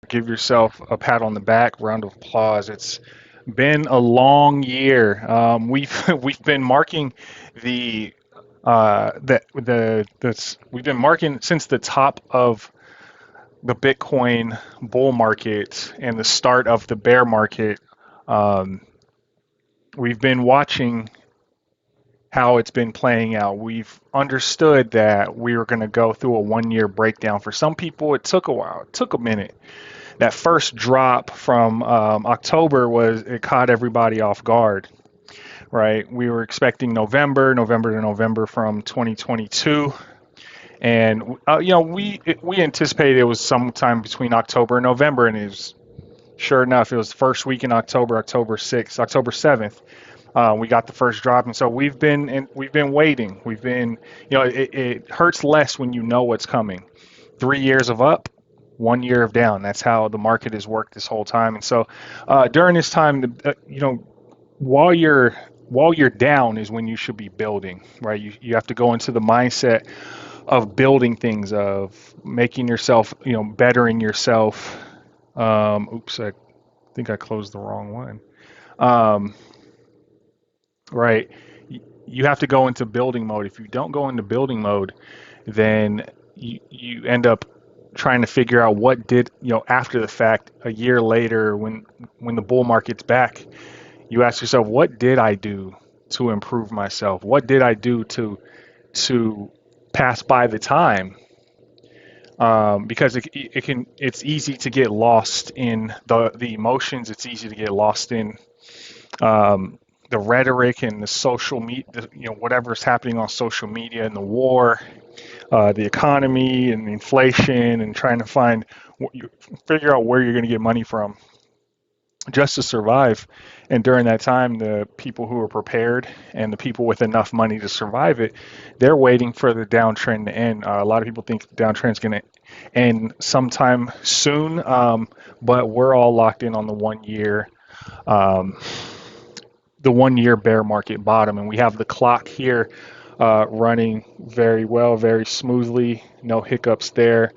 Give yourself a pat on the back, round of applause. It's been a long year. We've we've been marking the we've been marking since the top of the Bitcoin bull market and the start of the bear market. Um, we've been watching how it's been playing out. We've understood that we were going to go through a 1 year breakdown. For some people, it took a while. It took a minute. That first drop from October it caught everybody off guard, right? We were expecting November to November from 2022, and we anticipated it was sometime between October and November, and it was sure enough, it was the first week in October, October 6th, October 7th. We got the first drop, and so we've been waiting. We've been, it hurts less when you know what's coming. 3 years of up, 1 year of down. That's how the market has worked this whole time. And so during this time, while you're down is when you should be building, right? You have to go into the mindset of building things, of making yourself, bettering yourself. Oops, I think I closed the wrong one. Um, right. You have to go into building mode. If you don't go into building mode, then you end up trying to figure out what did, after the fact, a year later, when the bull market's back, you ask yourself, what did I do to improve myself? What did I do to pass by the time? Because it's easy to get lost in the emotions. It's easy to get lost in the rhetoric and the social media, whatever's happening on social media and the war, the economy and the inflation, and trying to figure out where you're going to get money from just to survive. And during that time, the people who are prepared and the people with enough money to survive it, they're waiting for the downtrend to end. A lot of people think the downtrend's going to end sometime soon, but we're all locked in on um, the 1 year bear market bottom, and we have the clock here running very well, very smoothly, no hiccups there.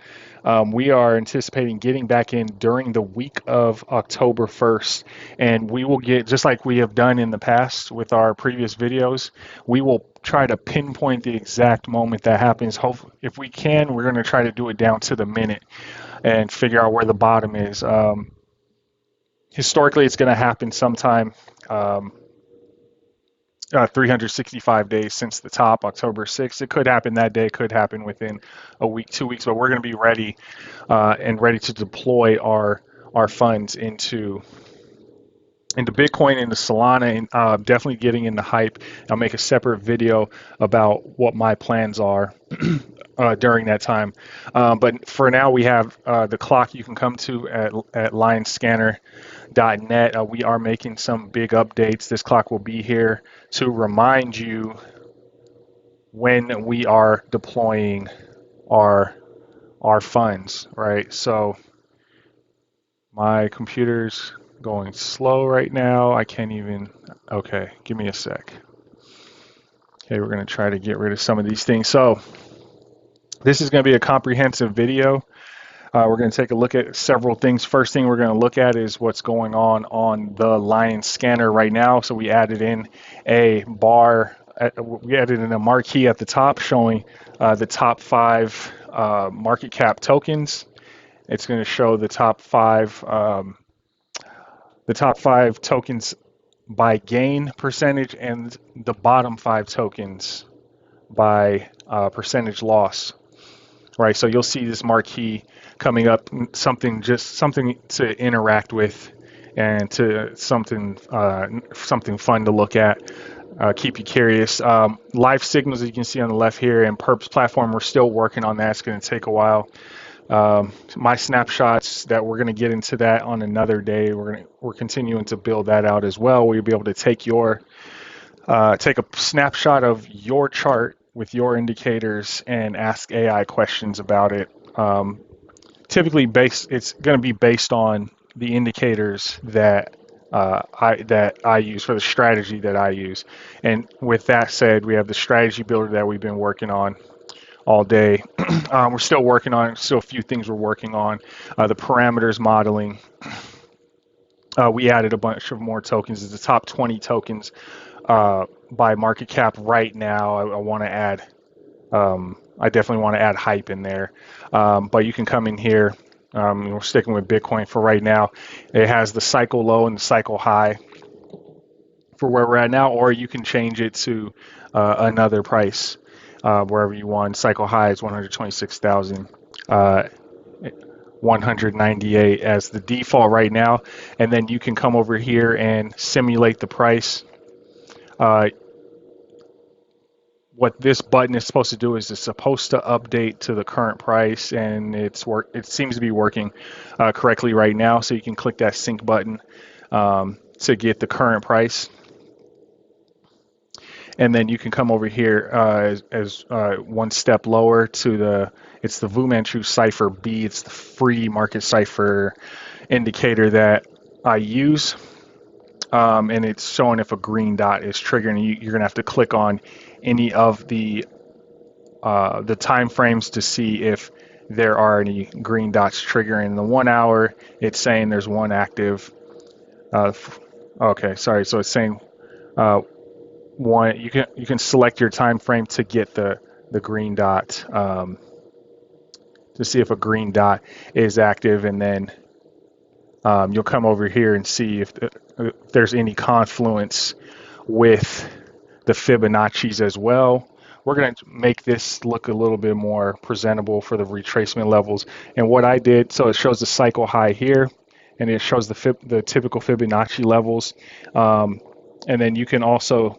We are anticipating getting back in during the week of October 1st, and we will get, just like we have done in the past with our previous videos, we will try to pinpoint the exact moment that happens. Hopefully, if we can, we're going to try to do it down to the minute and figure out where the bottom is. Historically, it's going to happen sometime 365 days since the top, October 6th. It could happen that day, could happen within a week, 2 weeks, but we're going to be ready and ready to deploy our funds into Bitcoin, into Solana, and definitely getting into Hype. I'll make a separate video about what my plans are during that time. But for now, we have the clock you can come to at lionscanner.net. We are making some big updates. This clock will be here to remind you when we are deploying our funds, right? So my computer's going slow right now. I can't even, okay, give me a sec. Okay, we're going to try to get rid of some of these things. So this is going to be a comprehensive video. We're going to take a look at several things. First thing we're going to look at is what's going on the Lion scanner right now. So we added in a bar, we added in a marquee at the top showing the top 5 market cap tokens. It's going to show the top five tokens by gain percentage and the bottom 5 tokens by percentage loss. Right, so you'll see this marquee coming up, something to interact with, and to something fun to look at, keep you curious. Live signals, as you can see on the left here, and Perps platform, we're still working on that. It's going to take a while. My snapshots, that we're going to get into that on another day. We're continuing to build that out as well. We'll be able to take a snapshot of your chart with your indicators and ask AI questions about it. Typically, it's going to be based on the indicators that I use for the strategy that I use. And with that said, we have the strategy builder that we've been working on. all day. We're still working on it. Still a few things we're working on. The parameters modeling. We added a bunch of more tokens. It's the top 20 tokens by market cap right now. I want to add. I definitely want to add hype in there. But you can come in here. We're sticking with Bitcoin for right now. It has the cycle low and the cycle high for where we're at now, or you can change it to another price wherever you want. Cycle high is 126,000. 198 as the default right now, and then you can come over here and simulate the price. What this button is supposed to do is it's supposed to update to the current price, and it seems to be working correctly right now. So you can click that sync button to get the current price, and then you can come over here as one step lower to it's the Wu Manchu Cipher B. It's the free market cipher indicator that I use, and it's showing if a green dot is triggering. You're gonna have to click on any of the time frames to see if there are any green dots triggering. In the 1 hour, it's saying there's one active. Okay, sorry. So it's saying one. You can select your time frame to get the green dot. To see if a green dot is active, and then you'll come over here and see if there's any confluence with the Fibonacci's as well. We're going to make this look a little bit more presentable for the retracement levels. And what I did, so it shows the cycle high here, and it shows the typical Fibonacci levels. And then you can also,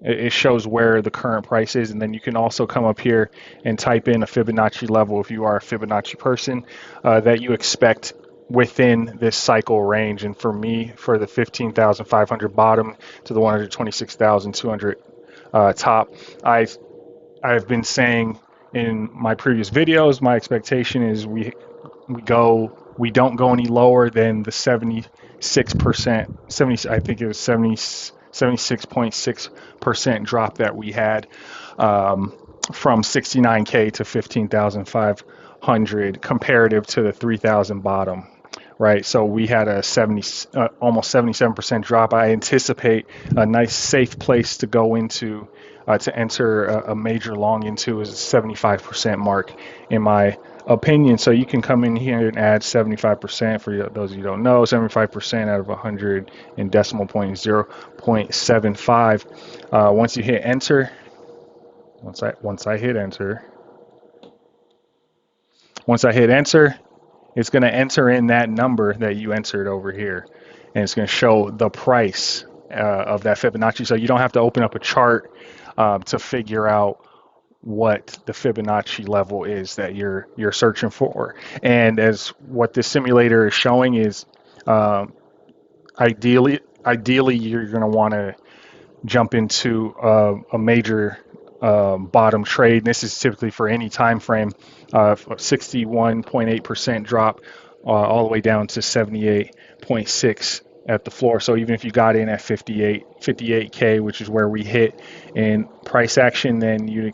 it shows where the current price is, and then you can also come up here and type in a Fibonacci level if you are a Fibonacci person that you expect within this cycle range. And for me, for the 15,500 bottom to the 126,200 top, I've been saying in my previous videos, my expectation is we don't go any lower than the 76%, I think it was 76.6% drop that we had from 69K to 15,500 comparative to the 3,000 bottom, right? So we had a almost 77% drop. I anticipate a nice safe place to go into to enter a major long into is a 75% mark in my opinion. So you can come in here and add 75%. For those of you who don't know, 75% out of 100 in decimal point 0.75. Once you hit enter, once I hit enter, it's going to enter in that number that you entered over here, and it's going to show the price of that Fibonacci. So you don't have to open up a chart to figure out what the Fibonacci level is that you're searching for. And as what this simulator is showing is ideally you're going to want to jump into a major bottom trade. This is typically for any time frame, 61.8% drop all the way down to 78.6 at the floor. So even if you got in at 58K, which is where we hit in price action, then you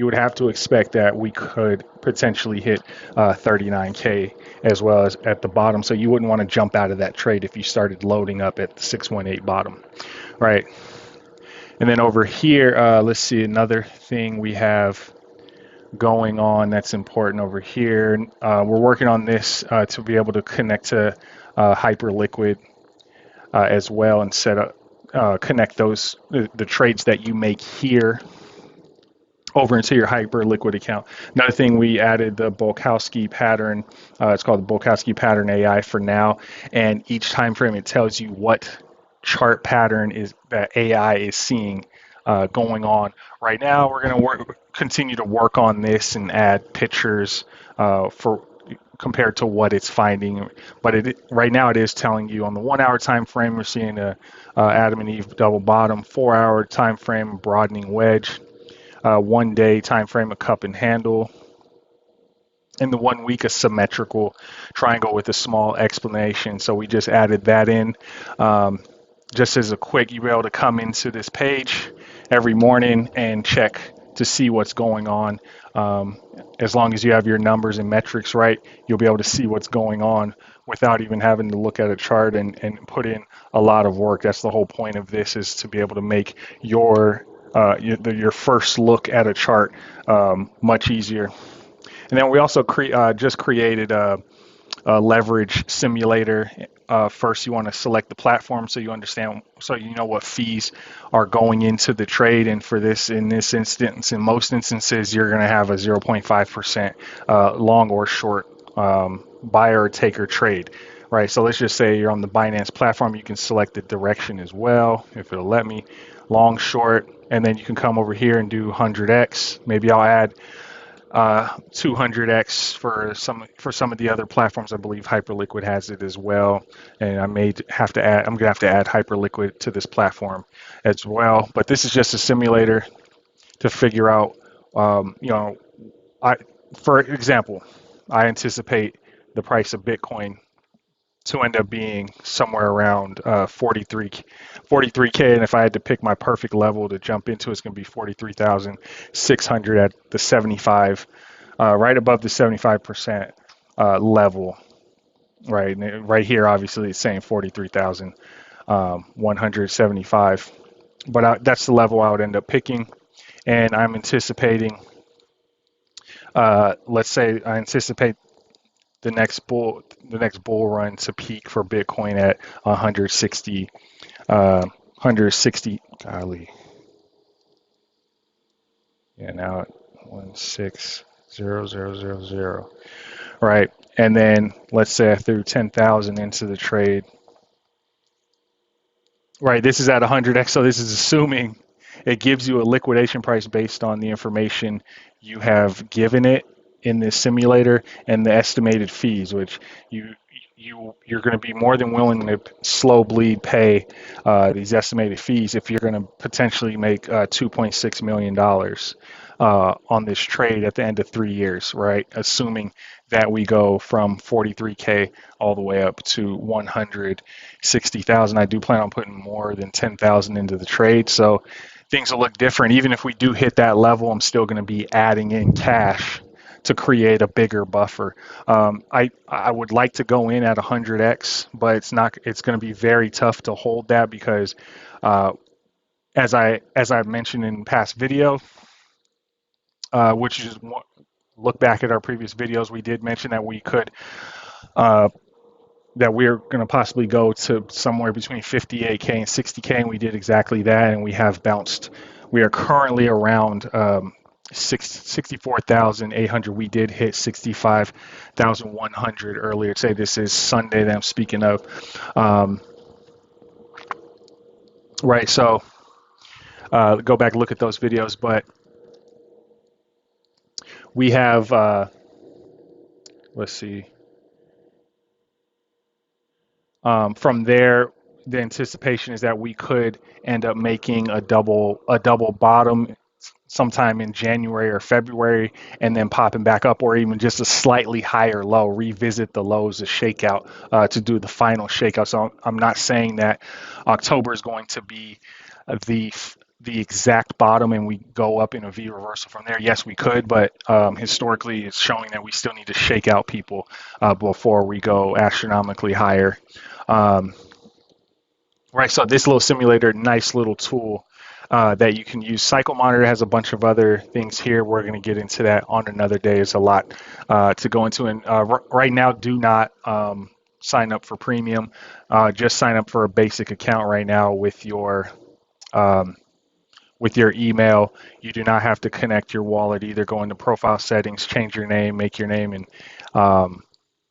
would have to expect that we could potentially hit 39K as well as at the bottom. So you wouldn't want to jump out of that trade if you started loading up at the 618 bottom, right? And then over here, let's see another thing we have going on that's important over here. We're working on this to be able to connect to Hyperliquid as well, and set up connect the trades that you make here over into your Hyperliquid account. Another thing, we added the Bolkowski pattern. It's called the Bolkowski pattern AI for now, and each time frame it tells you what chart pattern is that AI is seeing going on right now. We're going to continue to work on this and add pictures for compared to what it's finding, but right now it is telling you on the 1 hour time frame we're seeing a Adam and Eve double bottom, 4 hour time frame broadening wedge, 1 day time frame a cup and handle, in the 1 week a symmetrical triangle with a small explanation. So we just added that in just as a quick, you'll be able to come into this page every morning and check to see what's going on. As long as you have your numbers and metrics right, you'll be able to see what's going on without even having to look at a chart and put in a lot of work. That's the whole point of this, is to be able to make your first look at a chart much easier. And then we also just created a leverage simulator. First, you want to select the platform so you understand, so you know what fees are going into the trade. And for this, in this instance, in most instances, you're going to have a 0.5% long or short buyer or taker trade, right? So let's just say you're on the Binance platform. You can select the direction as well, if it'll let me, long, short, and then you can come over here and do 100x. Maybe I'll add 200x for some of the other platforms. I believe Hyperliquid has it as well, and I'm gonna have to add Hyperliquid to this platform as well. But this is just a simulator to figure out, for example, I anticipate the price of Bitcoin to end up being somewhere around 43K, and if I had to pick my perfect level to jump into, it's going to be 43,600 at the 75, right above the 75% level, right? And right here, obviously, it's saying 43,175, but that's the level I would end up picking, and I'm anticipating. Let's say I anticipate the next bull run to peak for Bitcoin at 160, golly, yeah, now at 160,000, right? And then let's say I threw 10,000 into the trade, right? This is at 100x, so this is assuming it gives you a liquidation price based on the information you have given it in this simulator and the estimated fees, which you're going to be more than willing to slow bleed pay these estimated fees if you're going to potentially make $2.6 million on this trade at the end of 3 years, right? Assuming that we go from 43K all the way up to 160,000. I do plan on putting more than 10,000 into the trade, so things will look different. Even if we do hit that level, I'm still going to be adding in cash to create a bigger buffer. I would like to go in at 100x, but it's going to be very tough to hold that because as I mentioned in past video, which is look back at our previous videos, we did mention that we could that we're going to possibly go to somewhere between 58K and 60K, and we did exactly that, and we have bounced. We are currently around 64,800. We did hit 65,100 earlier. Say this is Sunday that I'm speaking of. Right, so go back and look at those videos, but we have, let's see, from there, the anticipation is that we could end up making a double bottom sometime in January or February, and then popping back up, or even just a slightly higher low, revisit the lows, a shakeout to do the final shakeout. So I'm not saying that October is going to be the exact bottom and we go up in a V reversal from there. Yes, we could, but historically it's showing that we still need to shake out people before we go astronomically higher. Right, so this little simulator, nice little tool that you can use. Cycle Monitor has a bunch of other things here. We're going to get into that on another day. It's a lot to go into. And right now, do not sign up for premium. Just sign up for a basic account right now with your email. You do not have to connect your wallet either. Go into profile settings, change your name, make your name, and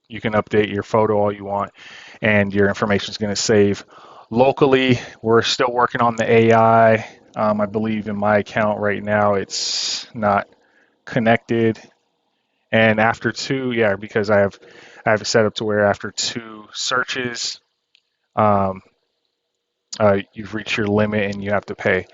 you can update your photo all you want, and your information is going to save locally. We're still working on the AI. I believe in my account right now it's not connected, and after two, yeah, because I have it set up to where after 2 searches, you've reached your limit and you have to pay.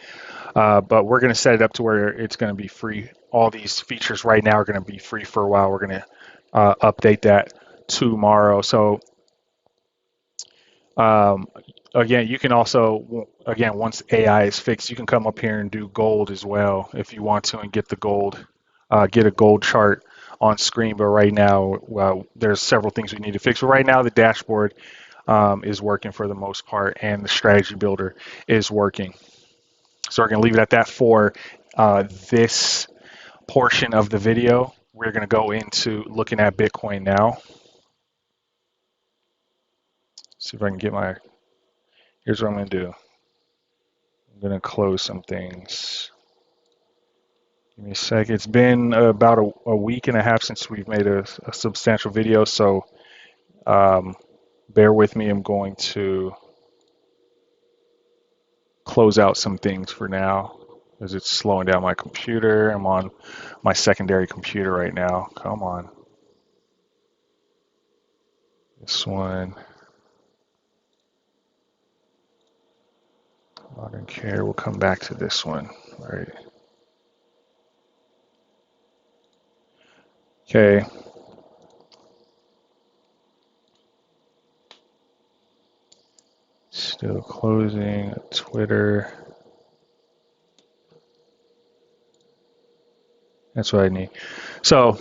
But we're going to set it up to where it's going to be free. All these features right now are going to be free for a while. We're going to update that tomorrow. So Again, you can also, again, once AI is fixed, you can come up here and do gold as well if you want to and get the gold, get a gold chart on screen. But right now, well, there's several things we need to fix. But right now, the dashboard is working for the most part, and the strategy builder is working. So we're going to leave it at that for this portion of the video. We're going to go into looking at Bitcoin now. See if I can get my, here's what I'm going to do. I'm going to close some things. Give me a sec. It's been about a week and a half since we've made a substantial video, so bear with me. I'm going to close out some things for now as it's slowing down my computer. I'm on my secondary computer right now. Come on. This one. Modern care. We'll come back to this one. All right. Okay. Still closing. Twitter. That's what I need. So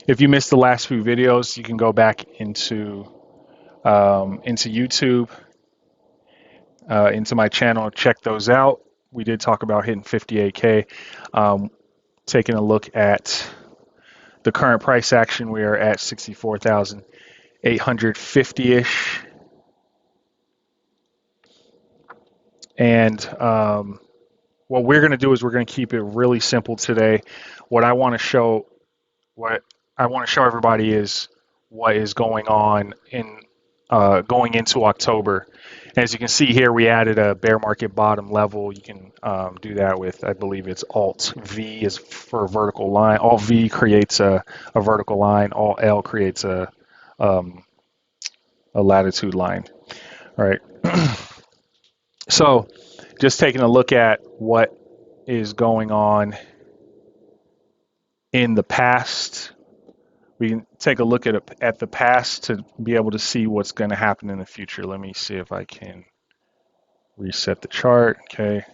if you missed the last few videos, you can go back into YouTube, into my channel, check those out. We did talk about hitting 58K. Taking a look at the current price action, we are at 64,850-ish. And what we're going to do is we're going to keep it really simple today. What I want to show everybody is what is going on in going into October. As you can see here, we added a bear market bottom level. You can do that with, I believe it's Alt V is for a vertical line. Alt V creates a vertical line. Alt L creates a latitude line. All right. So just taking a look at what is going on in the past. We can take a look at the past to be able to see what's going to happen in the future. Let me see if I can reset the chart. Okay. And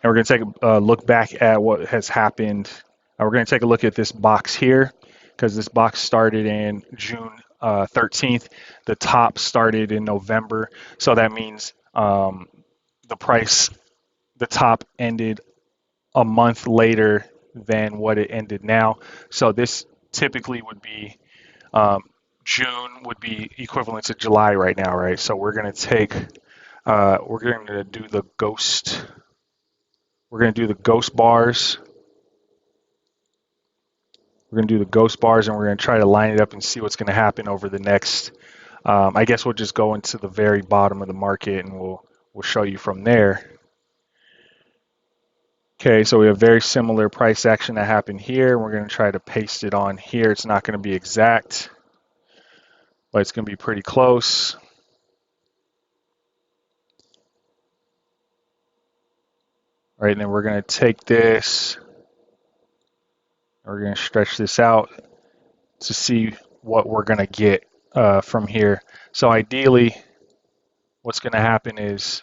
we're going to take a look back at what has happened. We're going to take a look at this box here because this box started in June 13th. The top started in November. So that means the top ended a month later than what it ended now. So this typically would be June would be equivalent to July right now, right? So we're going to take we're going to do the ghost. We're going to do the ghost bars. We're going to do the ghost bars, and we're going to try to line it up and see what's going to happen over the next. I guess we'll just go into the very bottom of the market, and we'll show you from there. Okay, so we have very similar price action that happened here. We're going to try to paste it on here. It's not going to be exact, but it's going to be pretty close. All right, and then we're going to take this. We're going to stretch this out to see what we're going to get from here. So ideally, what's going to happen is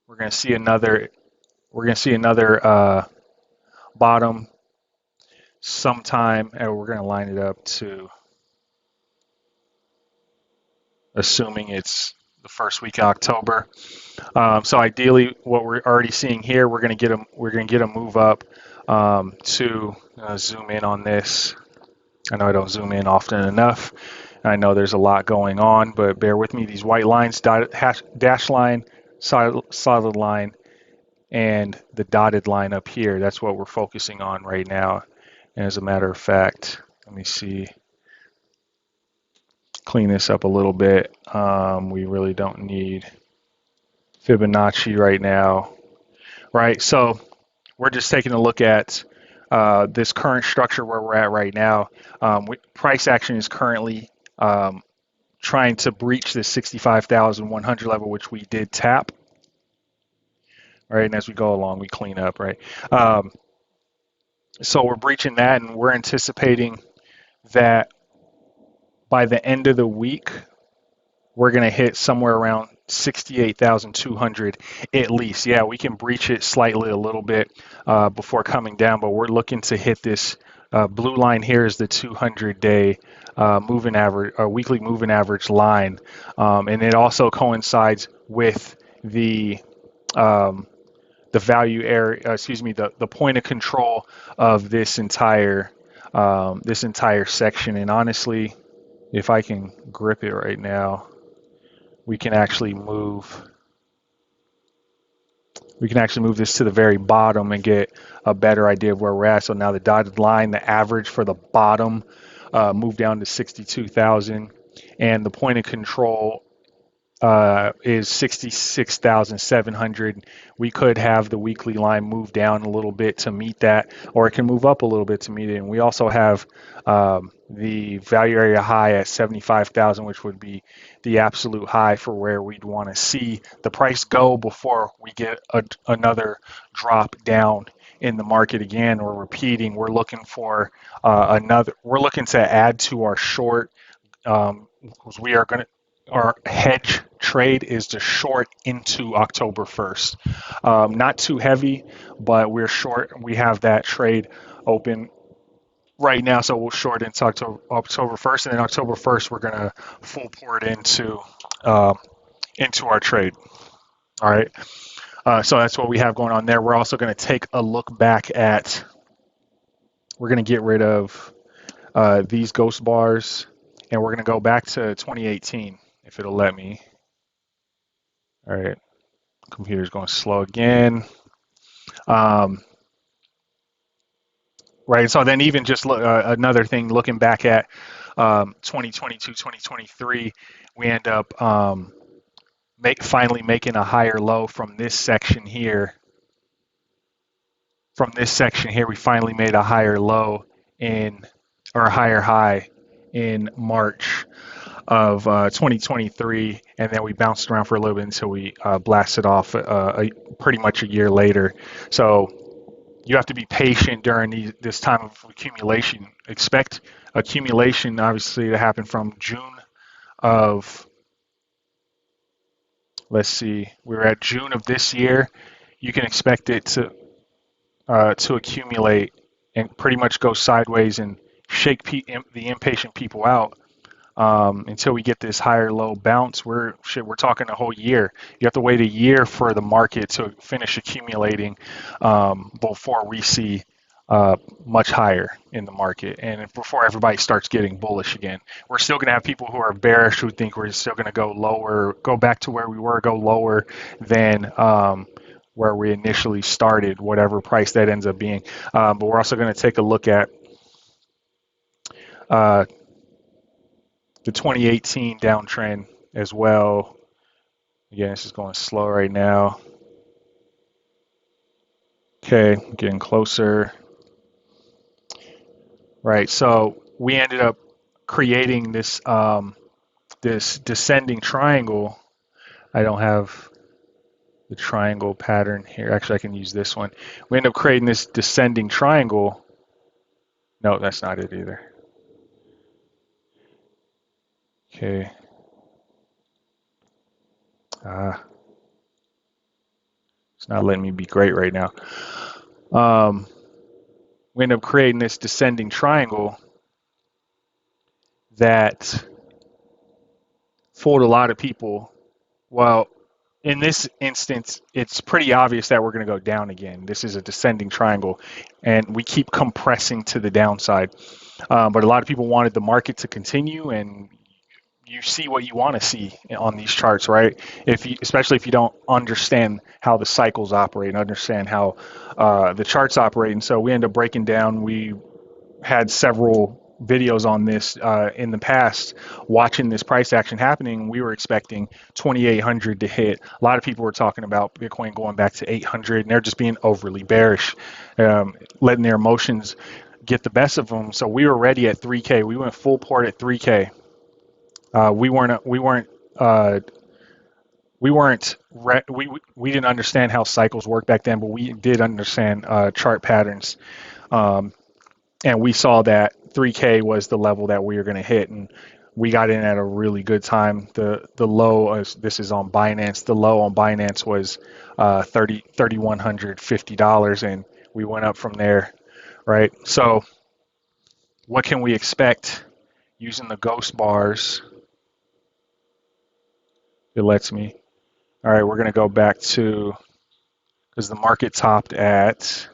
we're going to see another bottom sometime, and we're going to line it up to assuming it's the first week of October. So ideally, what we're already seeing here, we're going to get a move up to zoom in on this. I know I don't zoom in often enough. I know there's a lot going on, but bear with me. These white lines, dash line, solid line, and the dotted line up here, that's what we're focusing on right now. And as a matter of fact, let me see, clean this up a little bit. We really don't need Fibonacci right now, right? So we're just taking a look at this current structure where we're at right now. Price action is currently trying to breach the 65,100 level, which we did tap. All right, and as we go along, we clean up, right? So we're breaching that, and we're anticipating that by the end of the week, we're going to hit somewhere around 68,200 at least. Yeah, we can breach it slightly a little bit before coming down, but we're looking to hit this blue line here is the 200-day moving average, weekly moving average line, and it also coincides with the value area, the point of control of this entire section. And honestly, if I can grip it right now, we can actually move this to the very bottom and get a better idea of where we're at. So now the dotted line, the average for the bottom, moved down to 62,000, and the point of control is 66,700. We could have the weekly line move down a little bit to meet that, or it can move up a little bit to meet it. And we also have the value area high at 75,000, which would be the absolute high for where we'd want to see the price go before we get another drop down in the market again. We're repeating. We're looking for we're looking to add to our short. We are going to. Our hedge trade is to short into October 1st. Not too heavy, but we're short. We have that trade open right now, so we'll short into October 1st, and then October 1st we're going to full port into our trade. All right. So that's what we have going on there. We're also going to take a look back at. We're going to get rid of these ghost bars, and we're going to go back to 2018. If it'll let me. All right, computer's going slow again. Right, so then even just another thing, looking back at 2022, 2023, we end up finally making a higher low from this section here. From this section here, we finally made a higher low or a higher high in March of 2023, and then we bounced around for a little bit until we blasted off pretty much a year later. So you have to be patient during this time of accumulation. Expect accumulation, obviously, to happen from June of, let's see, we're at June of this year. You can expect it to accumulate and pretty much go sideways and shake the impatient people out. Until we get this higher low bounce, we're talking a whole year. You have to wait a year for the market to finish accumulating before we see much higher in the market, and before everybody starts getting bullish again. We're still going to have people who are bearish who think we're still going to go lower, go back to where we were, go lower than where we initially started, whatever price that ends up being. But we're also going to take a look at the 2018 downtrend as well. Again, this is going slow right now. Okay, getting closer. Right, so we ended up creating this this descending triangle. I don't have the triangle pattern here. Actually, I can use this one. We end up creating this descending triangle. No, that's not it either. Okay. It's not letting me be great right now. We end up creating this descending triangle that fooled a lot of people. Well, in this instance, it's pretty obvious that we're going to go down again. This is a descending triangle, and we keep compressing to the downside. But a lot of people wanted the market to continue, and you see what you want to see on these charts, right? Especially if you don't understand how the cycles operate and understand how the charts operate. And so we end up breaking down. We had several videos on this in the past, watching this price action happening. We were expecting 2,800 to hit. A lot of people were talking about Bitcoin going back to 800, and they're just being overly bearish, letting their emotions get the best of them. So we were ready at 3K. We went full port at 3K. We didn't understand how cycles work back then, but we did understand chart patterns, and we saw that 3K was the level that we were going to hit, and we got in at a really good time. The low, this is on Binance, the low on Binance was $3,150, and we went up from there, right? So what can we expect using the ghost bars? It lets me. All right, we're going to go back to, because the market topped at,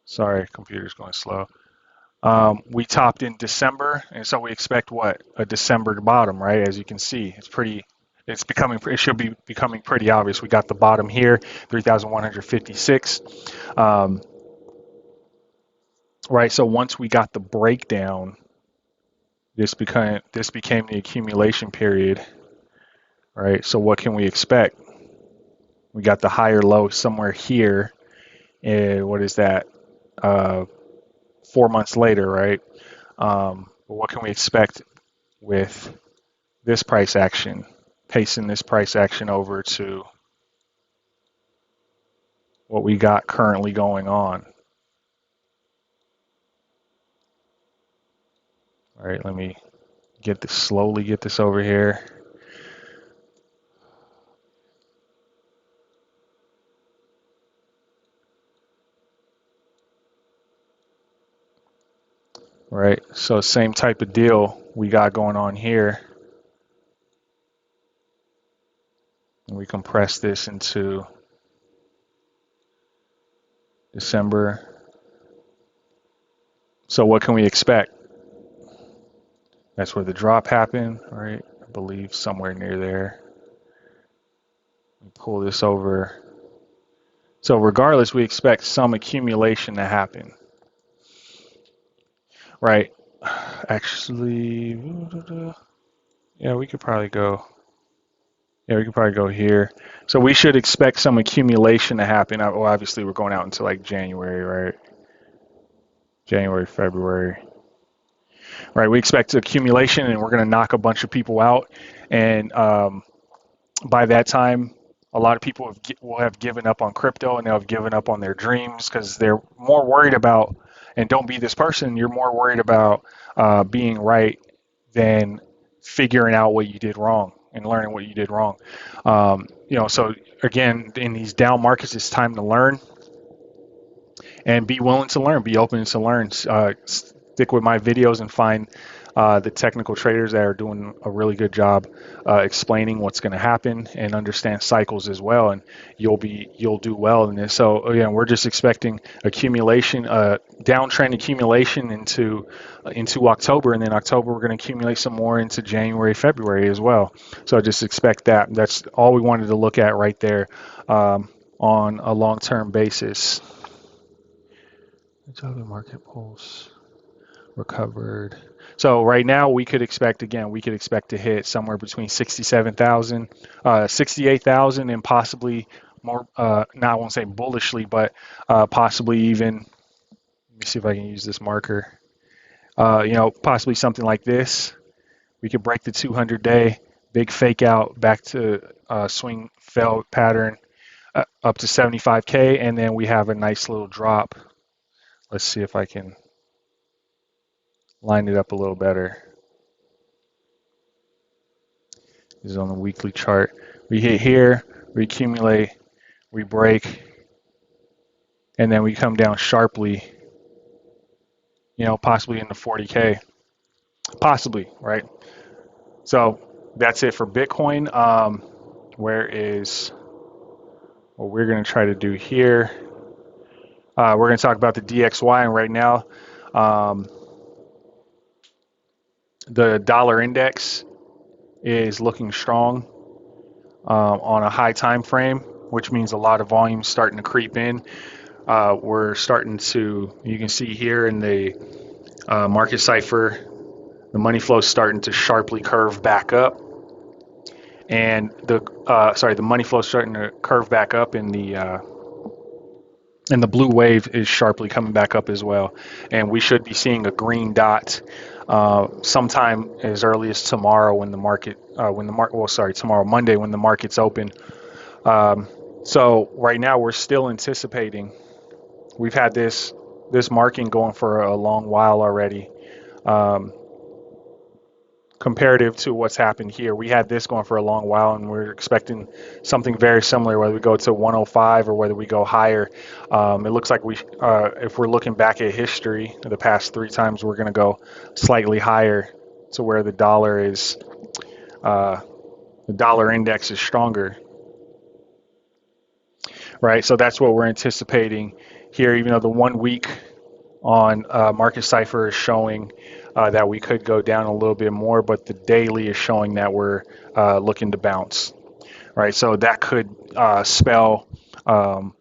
sorry, computer's going slow. We topped in December, and so we expect what? A December bottom, right? As you can see, it should be becoming pretty obvious. We got the bottom here, 3,156. Right, so once we got the breakdown, this became the accumulation period, right? So what can we expect? We got the higher low somewhere here, and what is that? 4 months later, right? What can we expect with this price action, pacing this price action over to what we got currently going on? All right, let me slowly get this over here. All right, so same type of deal we got going on here. And we compress this into December. So what can we expect? That's where the drop happened, right? I believe somewhere near there. Let me pull this over. So regardless, we expect some accumulation to happen, right? Actually, yeah, we could probably go. Yeah, we could probably go here. So we should expect some accumulation to happen. Well, obviously, we're going out into like January, right? January, February. Right, we expect accumulation, and we're going to knock a bunch of people out. And by that time, a lot of people will have given up on crypto, and they'll have given up on their dreams because they're more worried about, and don't be this person, you're more worried about being right than figuring out what you did wrong and learning what you did wrong. So again, in these down markets, it's time to learn and be willing to learn, be open to learn. Stick with my videos and find the technical traders that are doing a really good job explaining what's going to happen and understand cycles as well, and you'll do well in this. So again, we're just expecting accumulation, downtrend accumulation into October, and then October we're going to accumulate some more into January, February as well. So just expect that. That's all we wanted to look at right there on a long-term basis. Other market pulse recovered. So right now we could expect to hit somewhere between 67,000, 68,000, and possibly more. Now I won't say bullishly, but possibly even. Let me see if I can use this marker. Possibly something like this. We could break the 200-day big fake out back to swing fail pattern up to 75K, and then we have a nice little drop. Let's see if I can line it up a little better. This is on the weekly chart. We hit here, we accumulate, we break, and then we come down sharply, possibly into 40K. Possibly, right? So that's it for Bitcoin. What we're going to try to do here? We're going to talk about the DXY, and right now, the dollar index is looking strong on a high time frame, which means a lot of volume starting to creep in. We're starting to, you can see here in the market cipher, the money flow is starting to sharply curve back up, and the money flow is starting to curve back up in the blue wave is sharply coming back up as well, and we should be seeing a green dot sometime as early as tomorrow tomorrow Monday when the market's open. So right now we're still anticipating. We've had this marking going for a long while already. um, comparative to what's happened here. We had this going for a long while, and we're expecting something very similar, whether we go to 105 or whether we go higher. It looks like if we're looking back at history, the past 3 times, we're going to go slightly higher to where the dollar index is stronger, right? So that's what we're anticipating here, even though the 1 week on Market Cipher is showing that we could go down a little bit more, but the daily is showing that we're looking to bounce, right? So that could spell a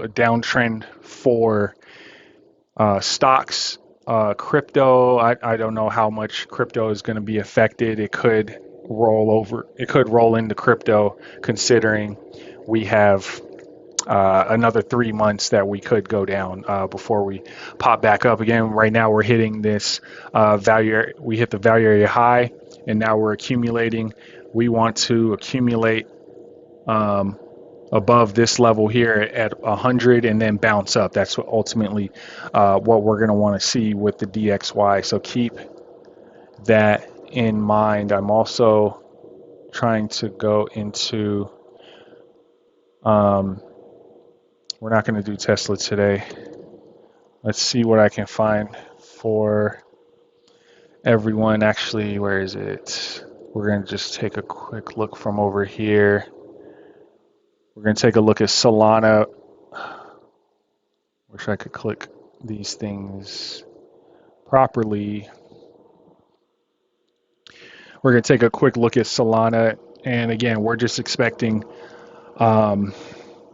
downtrend for stocks, crypto. I don't know how much crypto is going to be affected. It could roll over. It could roll into crypto, considering we have another 3 months that we could go down before we pop back up again. Right now, we're hitting this value. We hit the value area high, and now we're accumulating. We want to accumulate above this level here at 100 and then bounce up. That's what ultimately what we're going to want to see with the DXY. So keep that in mind. I'm also trying to go into we're not going to do Tesla today. Let's see what I can find for everyone. Actually, where is it? We're going to just take a quick look from over here. We're going to take a look at Solana. Wish I could click these things properly. We're going to take a quick look at Solana. And again, we're just expecting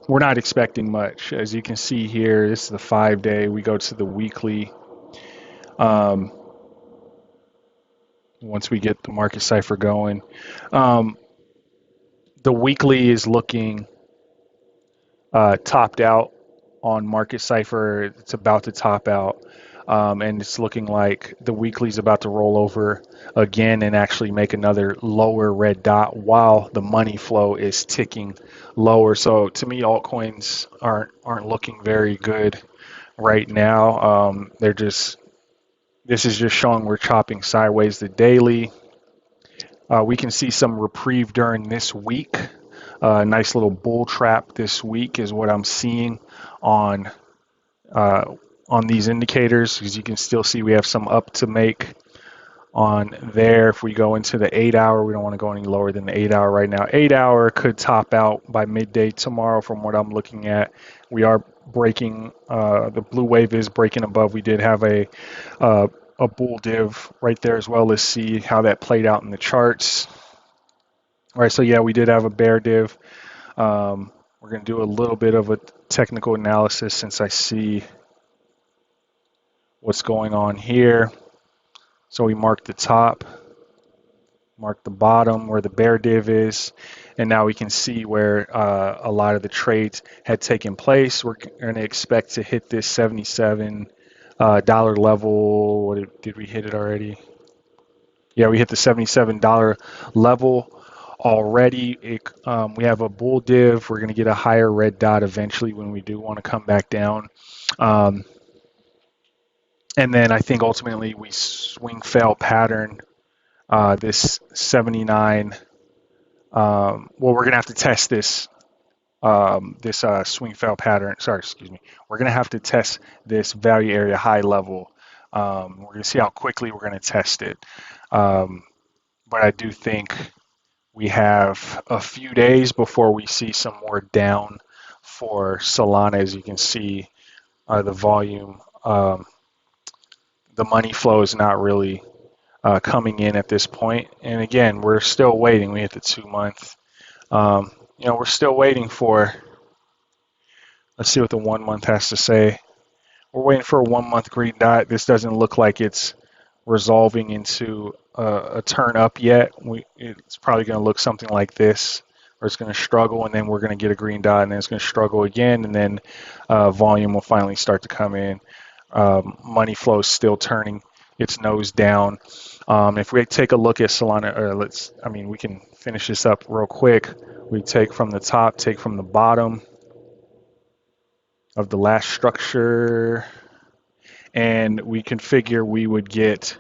we're not expecting much. As you can see here, this is the 5-day. We go to the weekly. Once we get the market cipher going, the weekly is looking topped out on market cipher. It's about to top out, and it's looking like the weekly is about to roll over again and actually make another lower red dot while the money flow is ticking lower. So to me, altcoins aren't looking very good right now. This is just showing we're chopping sideways. The daily, we can see some reprieve during this week. Nice little bull trap this week is what I'm seeing on these indicators, because you can still see we have some up to make on there. If we go into the 8-hour, we don't want to go any lower than the 8-hour right now. 8-hour could top out by midday tomorrow from what I'm looking at. We are breaking, the blue wave is breaking above. We did have a bull div right there as well. Let's see how that played out in the charts. All right, so yeah, we did have a bear div. We're going to do a little bit of a technical analysis since I see what's going on here. So we marked the top, marked the bottom where the bear div is, and now we can see where a lot of the trades had taken place. We're going to expect to hit this $77 level. Did we hit it already? Yeah, we hit the $77 level already. We have a bull div. We're going to get a higher red dot eventually when we do want to come back down. And then I think ultimately we swing fail pattern this 79. Well, we're going to have to test this swing fail pattern. Sorry, excuse me. We're going to have to test this value area high level. We're going to see how quickly we're going to test it. But I do think we have a few days before we see some more down for Solana. As you can see, the volume, the money flow is not really coming in at this point. And again, we're still waiting. We hit the 2-month. We're still waiting for, let's see what the 1 month has to say. We're waiting for a 1 month green dot. This doesn't look like it's resolving into a turn up yet. It's probably going to look something like this, or it's going to struggle, and then we're going to get a green dot, and then it's going to struggle again, and then volume will finally start to come in. Money flow is still turning its nose down. If we take a look at Solana, or we can finish this up real quick. We take from the top, take from the bottom of the last structure, and we can figure we would get,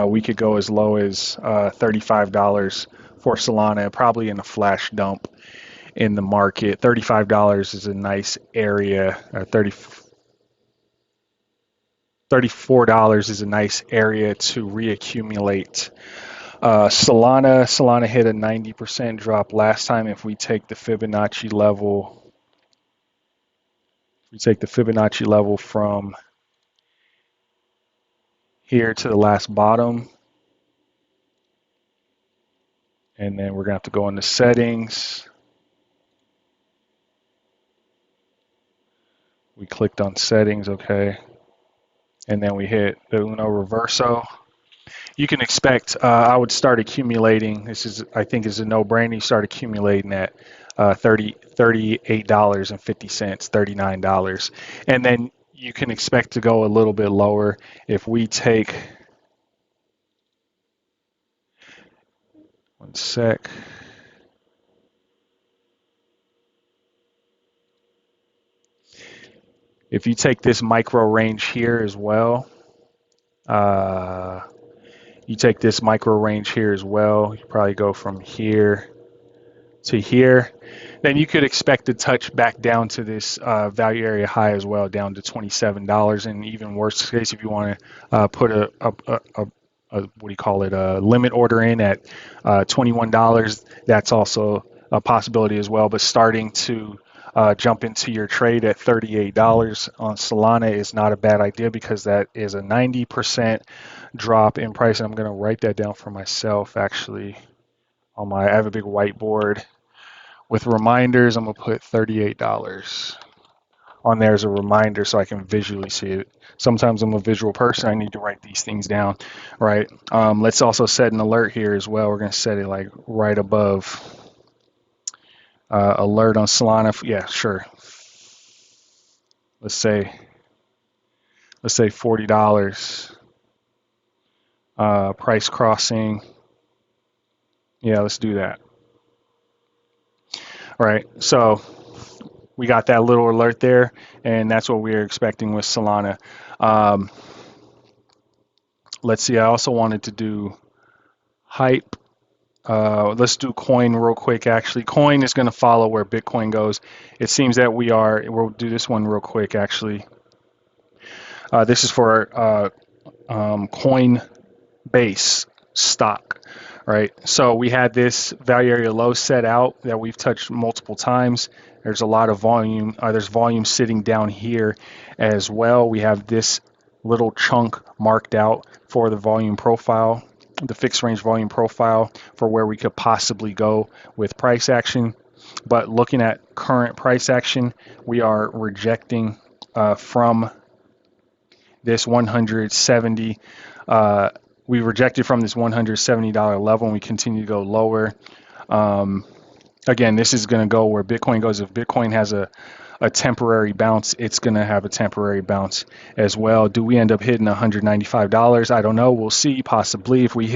we could go as low as $35 for Solana, probably in a flash dump in the market. $35 is a nice area, or $34 is a nice area to reaccumulate. Solana hit a 90% drop last time. If we take the Fibonacci level, from here to the last bottom, and then we're gonna have to go into settings. We clicked on settings, okay, and then we hit the Uno Reverso. You can expect, I would start accumulating. This is, I think, is a no-brainer. You start accumulating at $38.50, $39, and then you can expect to go a little bit lower. If we take, one sec. If you take this micro range here as well, you probably go from here to here, then you could expect to touch back down to this value area high as well, down to $27. And even worse case, if you want to put a what do you call it, a limit order in at $21, that's also a possibility as well. But starting to jump into your trade at $38 on Solana is not a bad idea, because that is a 90% drop in price. And I'm going to write that down for myself, actually. I have a big whiteboard with reminders. I'm going to put $38 on there as a reminder so I can visually see it. Sometimes I'm a visual person. I need to write these things down, right? Let's also set an alert here as well. We're going to set it like right above alert on Solana. Yeah, sure. Let's say $40. Price crossing. Yeah, let's do that. All right, so we got that little alert there, and that's what we're expecting with Solana. Let's see, I also wanted to do Hype. Let's do Coin real quick, actually. Coin is going to follow where Bitcoin goes. It seems that we'll do this one real quick, actually. This is for Coinbase stock, right? So we had this value area low set out that we've touched multiple times. There's a lot of volume. There's volume sitting down here as well. We have this little chunk marked out for the volume profile, the fixed range volume profile, for where we could possibly go with price action. But looking at current price action, we are rejecting from this 170. We rejected from this $170 level, and we continue to go lower. Again, this is going to go where Bitcoin goes. If Bitcoin has a temporary bounce, it's going to have a temporary bounce as well. Do we end up hitting $195? I don't know. We'll see. Possibly. If we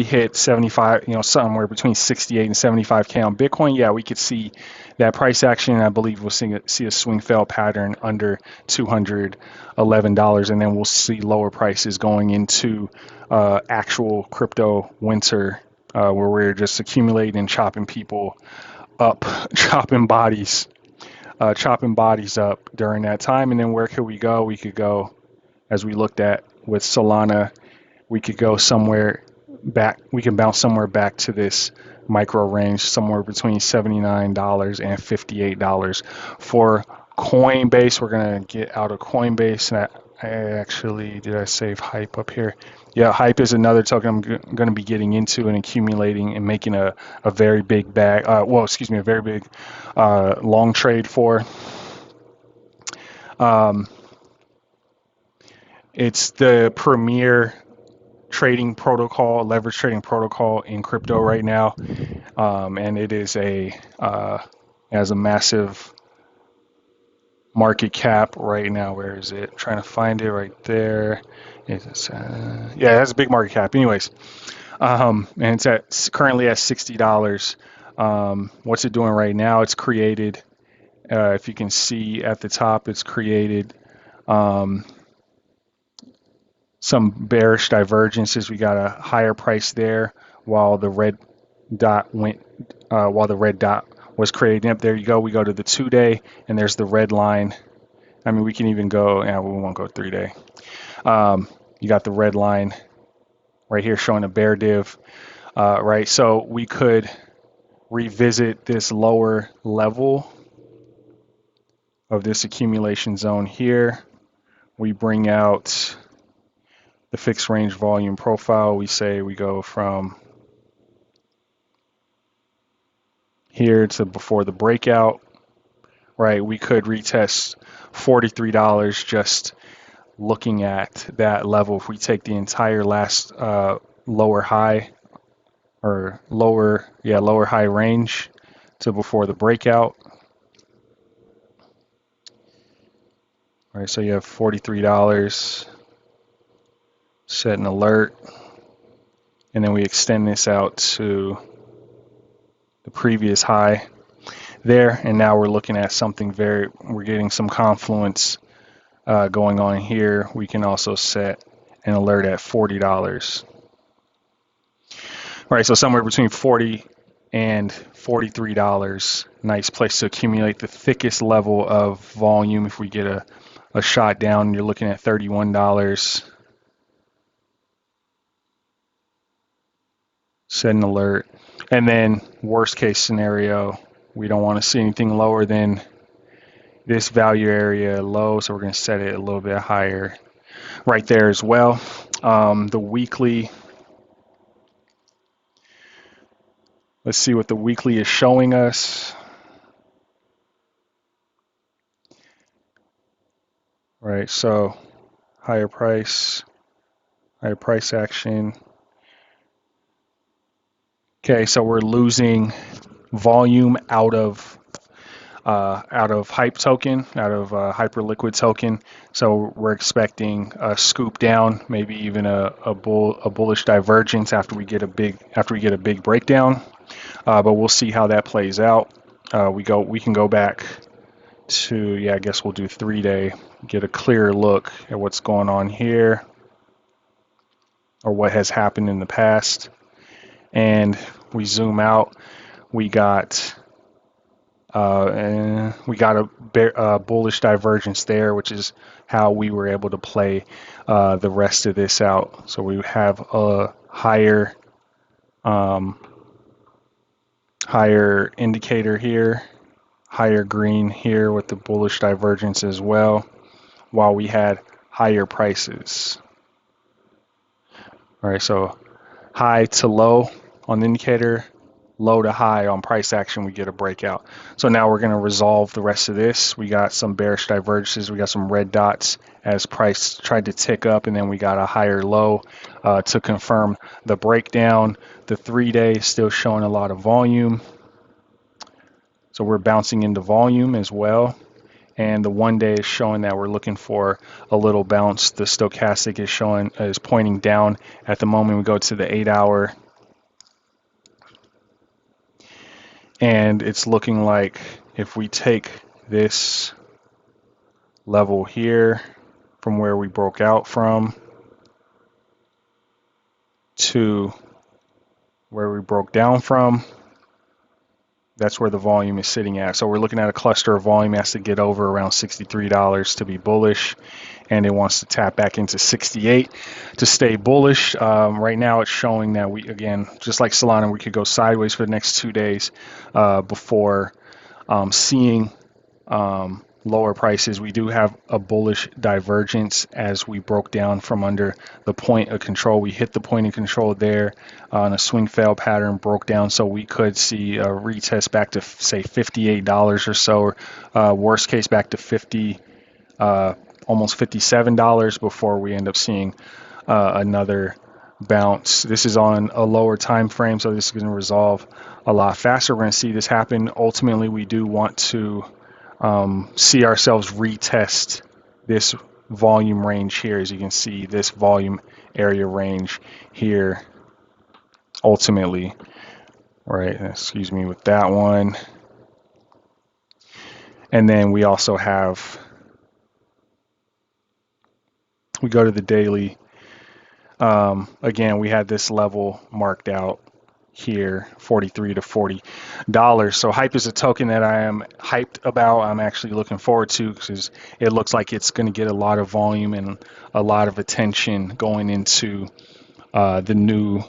hit 75, somewhere between 68 and 75K on Bitcoin, yeah, we could see that price action. I believe we'll see a swing fail pattern under $211, and then we'll see lower prices going into actual crypto winter, where we're just accumulating and chopping people up, chopping bodies up during that time. And then where could we go? We could go, as we looked at with Solana, we could go somewhere back. We can bounce somewhere back to this micro range, somewhere between $79 and $58. For Coinbase, we're gonna get out of Coinbase. And did I save Hype up here? Yeah, Hype is another token I'm going to be getting into and accumulating and making a very big bag. A very big long trade for. It's the premier trading protocol, leverage trading protocol in crypto right now, and it is has a massive market cap right now. Where is it? I'm trying to find it right there. It has a big market cap. Anyways, and it's currently at $60. What's it doing right now? It's created, if you can see at the top, it's created Some bearish divergences. We got a higher price there while the red dot was created. Yep, there you go. We go to the 2-day, and there's the red line. I mean, we can even go, yeah, we won't go 3-day. You got the red line right here showing a bear div, right? So we could revisit this lower level of this accumulation zone here. We bring out the fixed range volume profile. We say we go from here to before the breakout, right? We could retest $43 just looking at that level. If we take the entire last lower high or lower high range to before the breakout. All right, so you have $43, set an alert, and then we extend this out to the previous high there, and now we're looking at something we're getting some confluence going on here. We can also set an alert at $40. All right, so somewhere between $40 and $43, nice place to accumulate the thickest level of volume. If we get a shot down, you're looking at $31. Set an alert. And then worst case scenario, we don't want to see anything lower than this value area low, so we're going to set it a little bit higher right there as well. The weekly, let's see what the weekly is showing us. Right, so higher price action. Okay, so we're losing volume out of hype token, out of Hyperliquid token. So we're expecting a scoop down, maybe even a bullish divergence after we get a big breakdown. But we'll see how that plays out. We can go back to, yeah, I guess we'll do 3-day, get a clearer look at what's going on here or what has happened in the past. And we zoom out, we got a bullish divergence there, which is how we were able to play the rest of this out. So we have a higher indicator here, higher green here with the bullish divergence as well, while we had higher prices. All right, so high to low on the indicator, low to high on price action, we get a breakout. So now we're going to resolve the rest of this. We got some bearish divergences. We got some red dots as price tried to tick up, and then we got a higher low to confirm the breakdown. The 3-day is still showing a lot of volume. So we're bouncing into volume as well. And the 1-day is showing that we're looking for a little bounce. The stochastic is pointing down at the moment. We go to the 8-hour, and it's looking like if we take this level here from where we broke out from to where we broke down from, that's where the volume is sitting at. So we're looking at a cluster of volume. It has to get over around $63 to be bullish, and it wants to tap back into 68 to stay bullish. Right now it's showing that we, again, just like Solana, we could go sideways for the next 2 days before seeing lower prices. We do have a bullish divergence as we broke down from under the point of control. We hit the point of control there on a swing fail pattern, broke down, so we could see a retest back to say $58 or so, or worst case back to almost $57 before we end up seeing another bounce. This is on a lower time frame, so this is going to resolve a lot faster. We're going to see this happen. Ultimately, we do want to see ourselves retest this volume range here. As you can see, this volume area range here ultimately, right, excuse me, with that one. And then we also have We go to the daily. Again, we had this level marked out here, $43 to $40. So Hype is a token that I am hyped about. I'm actually looking forward to because it looks like it's going to get a lot of volume and a lot of attention going into the new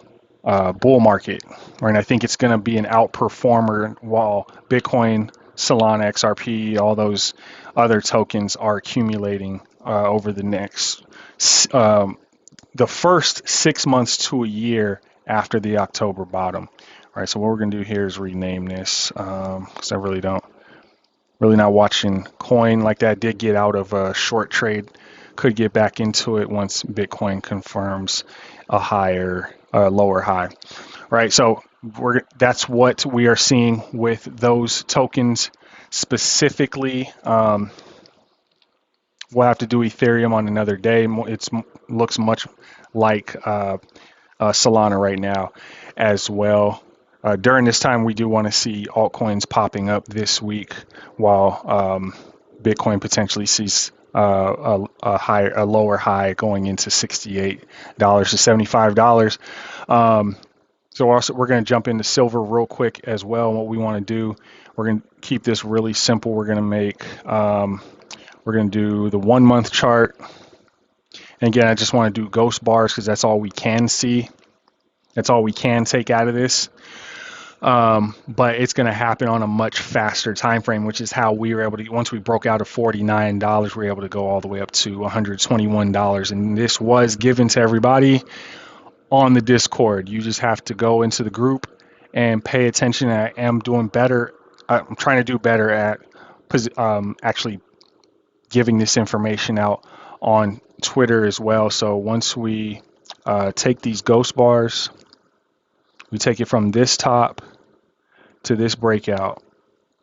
bull market. Right? And I think it's going to be an outperformer while Bitcoin, Solana, XRP, all those other tokens are accumulating over the next the first 6 months to a year after the October bottom. All right, so what we're gonna do here is rename this because I really not watching coin like that. Did get out of a short trade, could get back into it once Bitcoin confirms a lower high. Right, so that's what we are seeing with those tokens specifically. We'll have to do Ethereum on another day. It looks much like Solana right now as well. During this time, we do want to see altcoins popping up this week while Bitcoin potentially sees a lower high going into $68 to $75. So we're going to jump into silver real quick as well. What we want to do, we're going to keep this really simple. We're going to do the 1 month chart. And again, I just want to do ghost bars because that's all we can see. That's all we can take out of this. But it's going to happen on a much faster time frame, which is how we were able to, once we broke out of $49, we were able to go all the way up to $121. And this was given to everybody on the Discord. You just have to go into the group and pay attention. I am doing better. I'm trying to do better at actually giving this information out on Twitter as well. So once we take these ghost bars, we take it from this top to this breakout,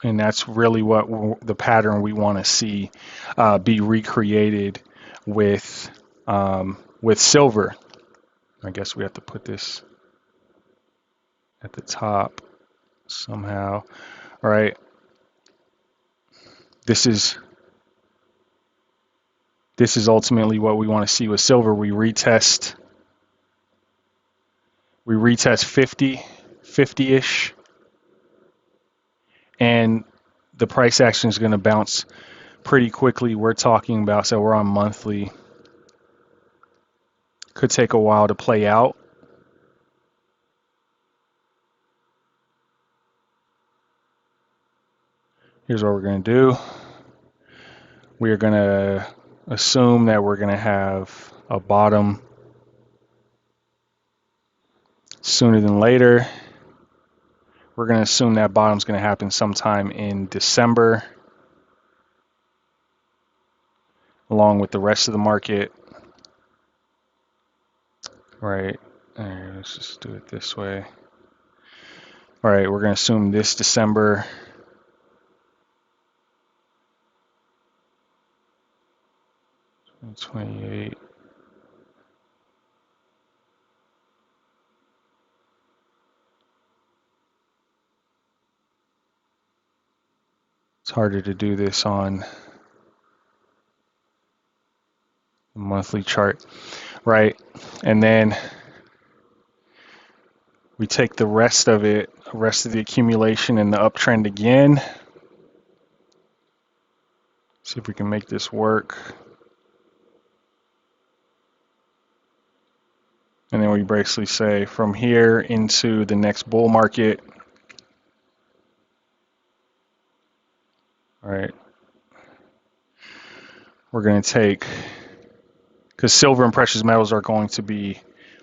and that's really what the pattern we want to see be recreated with silver. I guess we have to put this at the top somehow. All right. This is ultimately what we want to see with silver. We retest 50-ish, and the price action is going to bounce pretty quickly. We're talking about, so we're on monthly. Could take a while to play out. Here's what we're going to do. We are going to assume that we're going to have a bottom sooner than later. We're going to assume that bottom's going to happen sometime in December, along with the rest of the market. Right. Let's just do it this way. All right, we're going to assume this December. $28. It's harder to do this on the monthly chart, right? And then we take the rest of the accumulation and the uptrend again. See if we can make this work. And then we basically say from here into the next bull market. All right. We're going to take, because silver and precious metals are going to be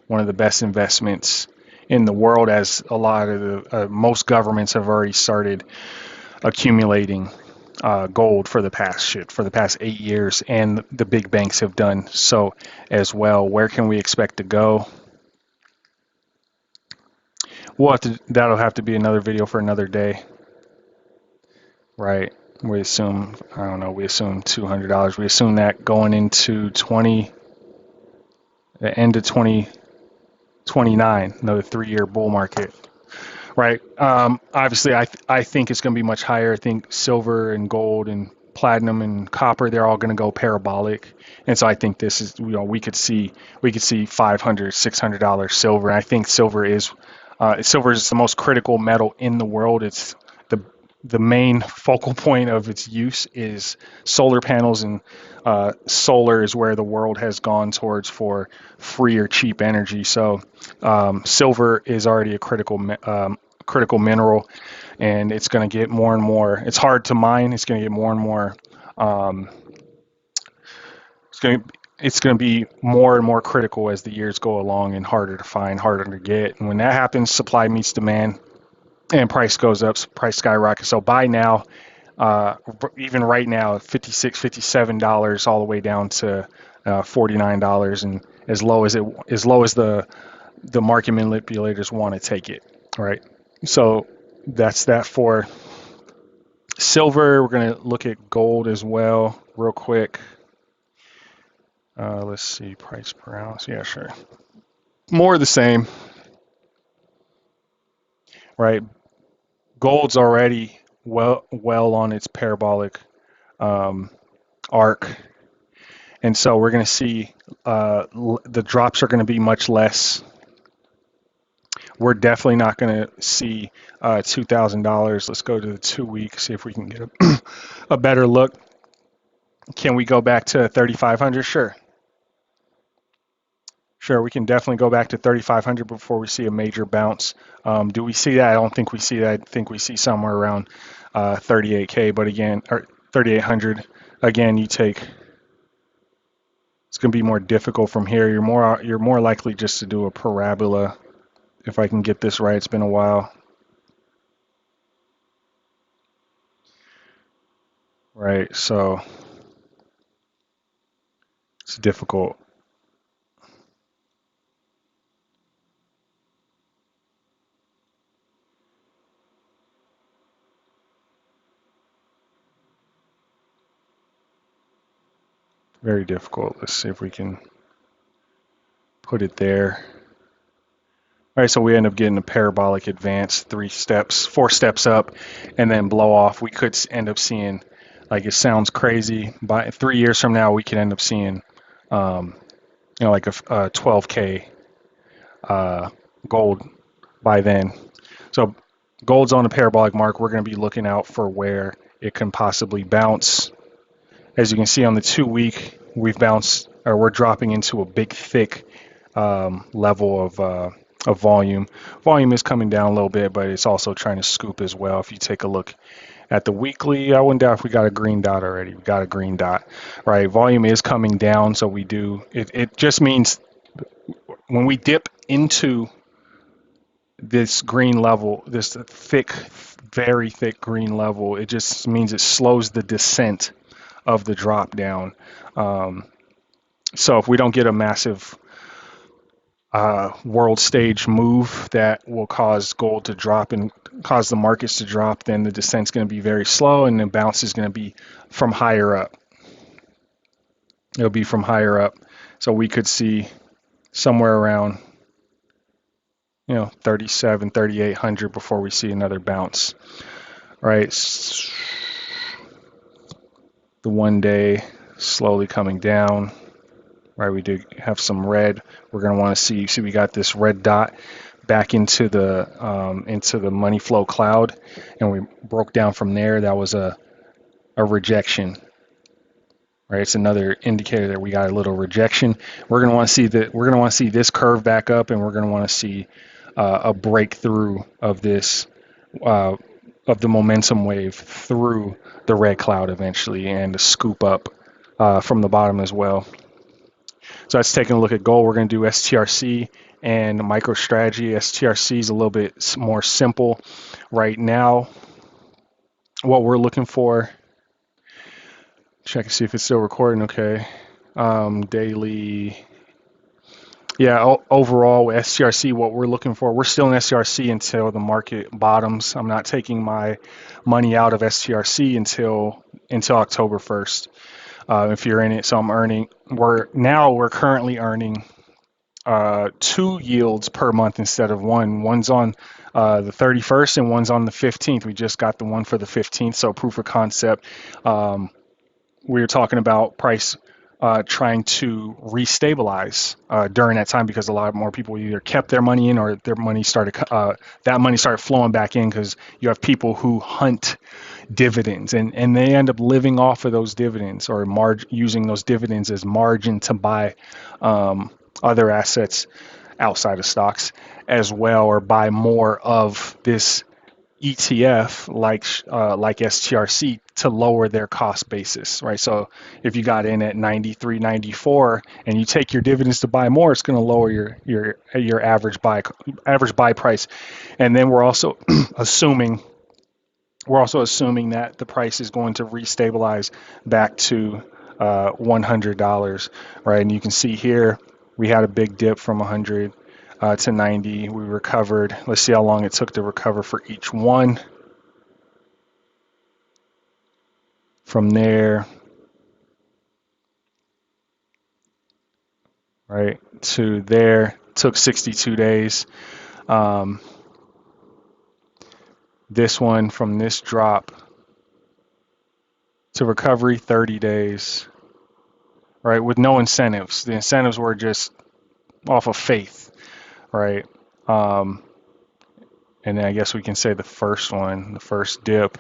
one of the best investments in the world, as a lot of the most governments have already started accumulating gold for the past 8 years, and the big banks have done so as well. Where can we expect to go? That'll have to be another video for another day, right? We assume, I don't know, we assume $200. We assume that going into the end of 2029, another 3-year bull market, right? Obviously, I think it's going to be much higher. I think silver and gold and platinum and copper, they're all going to go parabolic. And so I think this is, we could see $500, $600 silver. And I think silver is the most critical metal in the world. It's the main focal point of its use is solar panels, and solar is where the world has gone towards for free or cheap energy. So silver is already a critical mineral, and it's going to get more and more. It's hard to mine. It's going to get more and more. It's going to be more and more critical as the years go along, and harder to find, harder to get. And when that happens, supply meets demand, and price goes up, price skyrockets. So buy now, even right now, $56, $57 all the way down to $49, and as low as the market manipulators want to take it, right? So that's that for silver. We're going to look at gold as well real quick. Let's see, price per ounce. Yeah, sure. More of the same, right? Gold's already well on its parabolic arc, and so we're going to see the drops are going to be much less. We're definitely not going to see $2,000. Let's go to the 2 week, see if we can get a better look. Can we go back to 3,500? Sure, we can definitely go back to 3,500 before we see a major bounce. Do we see that? I don't think we see that. I think we see somewhere around 38K, but again, or 3,800. Again, it's going to be more difficult from here. You're more likely just to do a parabola. If I can get this right, it's been a while. Right, so it's difficult. Very difficult. Let's see if we can put it there. All right, so we end up getting a parabolic advance, 4 steps up, and then blow off. We could end up seeing, like, it sounds crazy, by 3 years from now, we could end up seeing, like a 12K gold by then. So gold's on a parabolic mark. We're going to be looking out for where it can possibly bounce. As you can see on the 2 week, we're dropping into a big, thick level of volume. Volume is coming down a little bit, but it's also trying to scoop as well. If you take a look at the weekly, I wonder if we got a green dot already. We got a green dot, right? Volume is coming down, so we do. It just means when we dip into this green level, this thick, very thick green level, it just means it slows the descent of the drop down. So if we don't get a massive world stage move that will cause gold to drop and cause the markets to drop, then the descent's going to be very slow, and the bounce is going to be from higher up. It'll be from higher up. So we could see somewhere around 37, 3,800 before we see another bounce. Right. The 1 day slowly coming down. Right, we do have some red. We're going to want to see we got this red dot back into the money flow cloud, and we broke down from there. That was a rejection. Right, it's another indicator that we got a little rejection. We're going to want to see that. We're going to want to see this curve back up, and we're going to want to see a breakthrough of this of the momentum wave through the red cloud eventually, and a scoop up from the bottom as well. So that's taking a look at gold. We're going to do STRC and MicroStrategy. STRC is a little bit more simple right now. What we're looking for, check and see if it's still recording. Okay. Daily. Yeah, overall with STRC, what we're looking for, we're still in STRC until the market bottoms. I'm not taking my money out of STRC until October 1st. If you're in it, so we're currently earning 2 yields per month instead of one. One's on the 31st and one's on the 15th. We just got the one for the 15th, so proof of concept. we were talking about price trying to restabilize during that time because a lot more people either kept their money in or their money started that money started flowing back in because you have people who hunt dividends and they end up living off of those dividends or using those dividends as margin to buy other assets outside of stocks as well or buy more of this ETF like STRC to lower their cost basis, right? So if you got in at 93, 94, and you take your dividends to buy more, it's going to lower your average buy price. And then we're also assuming that the price is going to restabilize back to $100, right? And you can see here we had a big dip from 100 to 90. We recovered. Let's see how long it took to recover for each one. From there, right, to there, took 62 days. This one from this drop to recovery, 30 days, right, with no incentives. The incentives were just off of faith, right? And then I guess we can say the first one, the first dip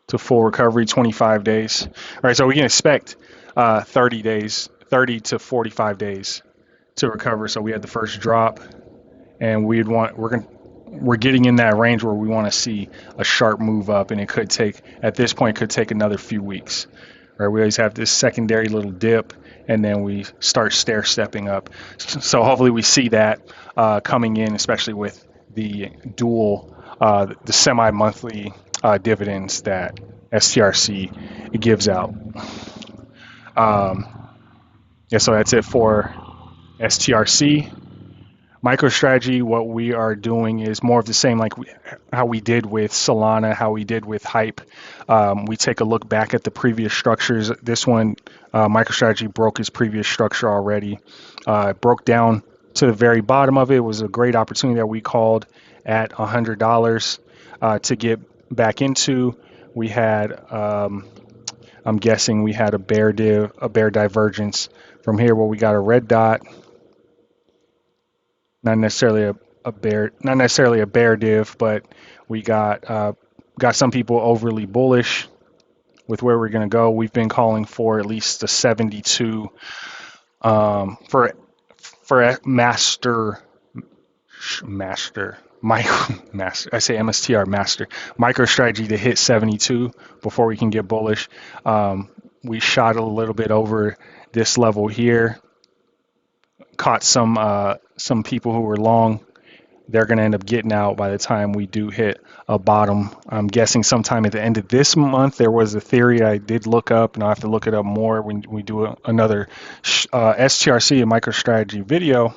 to full recovery, 25 days. All right, so we can expect 30 to 45 days to recover. So we had the first drop, and we're getting in that range where we want to see a sharp move up, and at this point could take another few weeks. Right, we always have this secondary little dip, and then we start stair stepping up. So hopefully we see that coming in, especially with the the semi-monthly dividends that STRC gives out. Yeah, so that's it for STRC. MicroStrategy, what we are doing is more of the same, like how we did with Solana, how we did with Hype. We take a look back at the previous structures. This one, MicroStrategy broke its previous structure already. Broke down to the very bottom of it. It was a great opportunity that we called at $100 to get back into. We had, I'm guessing we had a bear divergence from here where we got a red dot. Not necessarily a bear div, but we got some people overly bullish with where we're going to go. We've been calling for at least a 72 for master. I say MSTR master MicroStrategy to hit 72 before we can get bullish. We shot a little bit over this level here. Caught some people who were long. They're going to end up getting out by the time we do hit a bottom. I'm guessing sometime at the end of this month. There was a theory I did look up, and I'll have to look it up more when we do another STRC and MicroStrategy video,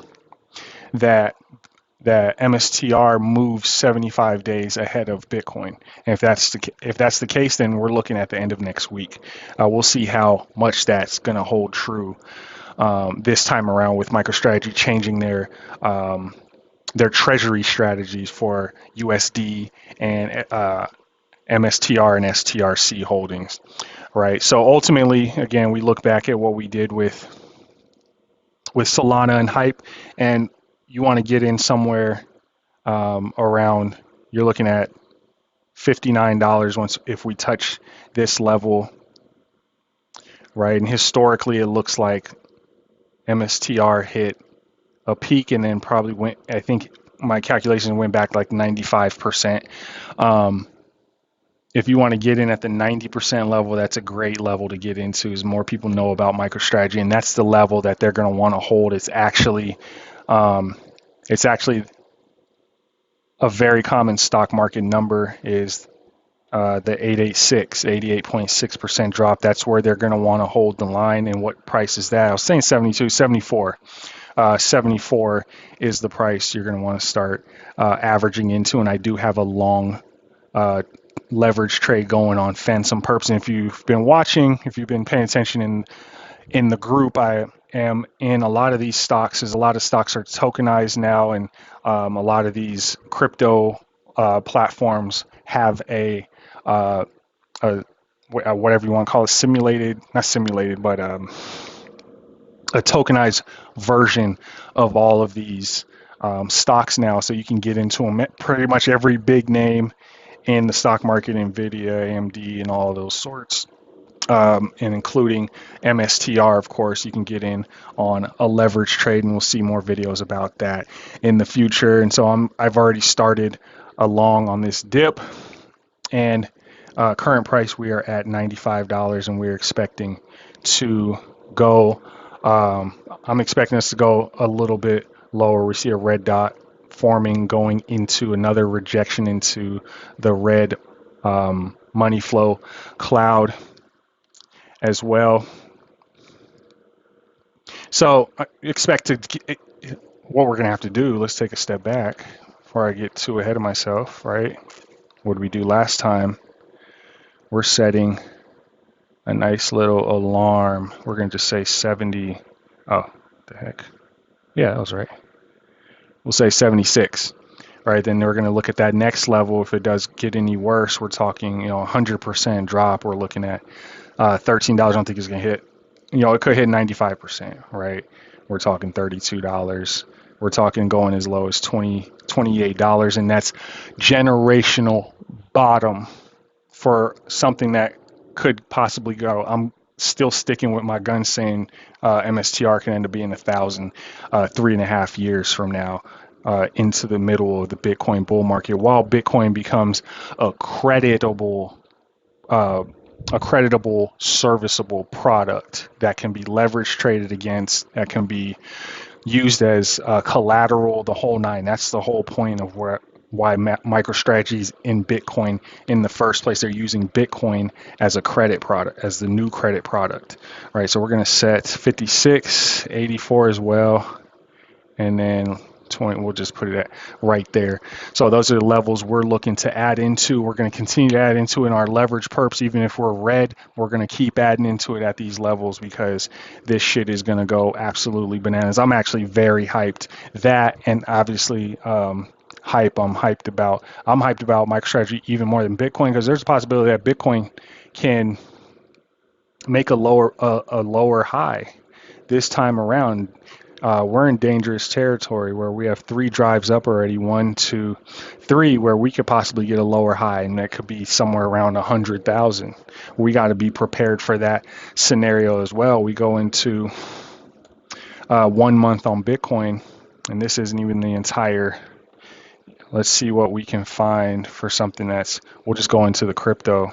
that MSTR moves 75 days ahead of Bitcoin. And if that's the case, then we're looking at the end of next week. We'll see how much that's going to hold true this time around with MicroStrategy changing their treasury strategies for USD and MSTR and STRC holdings, right? So ultimately, again, we look back at what we did with Solana and Hype, and you want to get in somewhere around, you're looking at $59 if we touch this level, right? And historically, it looks like MSTR hit a peak and then probably went, I think my calculation went back like 95%. If you want to get in at the 90% level, that's a great level to get into, as more people know about MicroStrategy, and that's the level that they're going to want to hold. It's actually a very common stock market number is the 88.6% drop. That's where they're going to want to hold the line. And what price is that? I was saying 72, 74. 74 is the price you're going to want to start averaging into. And I do have a long leverage trade going on Phantom Perps. And if you've been watching, if you've been paying attention in the group, I am in a lot of these stocks, as a lot of stocks are tokenized now, and a lot of these crypto platforms have a whatever you want to call it, simulated, not simulated, but a tokenized version of all of these stocks now. So you can get into them, pretty much every big name in the stock market, NVIDIA, AMD, and all of those sorts. And including MSTR, of course, you can get in on a leverage trade, and we'll see more videos about that in the future. And so I've already started along on this dip, and current price we are at $95, and we're expecting to go. I'm expecting us to go a little bit lower. We see a red dot forming, going into another rejection into the red money flow cloud as well. So I expect to, what we're going to have to do, let's take a step back before I get too ahead of myself, right? What did we do last time? We're setting a nice little alarm. We're going to just say 70. Oh, the heck. Yeah, that was right. We'll say 76. Right, then we're going to look at that next level. If it does get any worse, we're talking, 100% drop. We're looking at $13. I don't think it's going to hit. It could hit 95%, right? We're talking $32. We're talking going as low as $28, and that's generational bottom for something that could possibly go. I'm still sticking with my gun saying MSTR can end up being 1,000 3.5 years from now. Into the middle of the Bitcoin bull market, while Bitcoin becomes a creditable, serviceable product that can be leverage traded against, that can be used as collateral, the whole nine. That's the whole point of why MicroStrategy is in Bitcoin in the first place. They're using Bitcoin as a credit product, as the new credit product, right? So we're going to set 56, 84 as well, and then 20, we'll just put it at right there. So those are the levels we're looking to add into. We're going to continue to add into in our leverage perps. Even if we're red, we're going to keep adding into it at these levels because this shit is going to go absolutely bananas. I'm actually very hyped. That, and obviously I'm hyped about MicroStrategy even more than Bitcoin, because there's a possibility that Bitcoin can make a lower high this time around. We're in dangerous territory where we have 3 drives up already, 1, 2, 3, where we could possibly get a lower high, and that could be somewhere around 100,000. We got to be prepared for that scenario as well. We go into 1 month on Bitcoin, and this isn't even the entire. Let's see what we can find for something we'll just go into the crypto,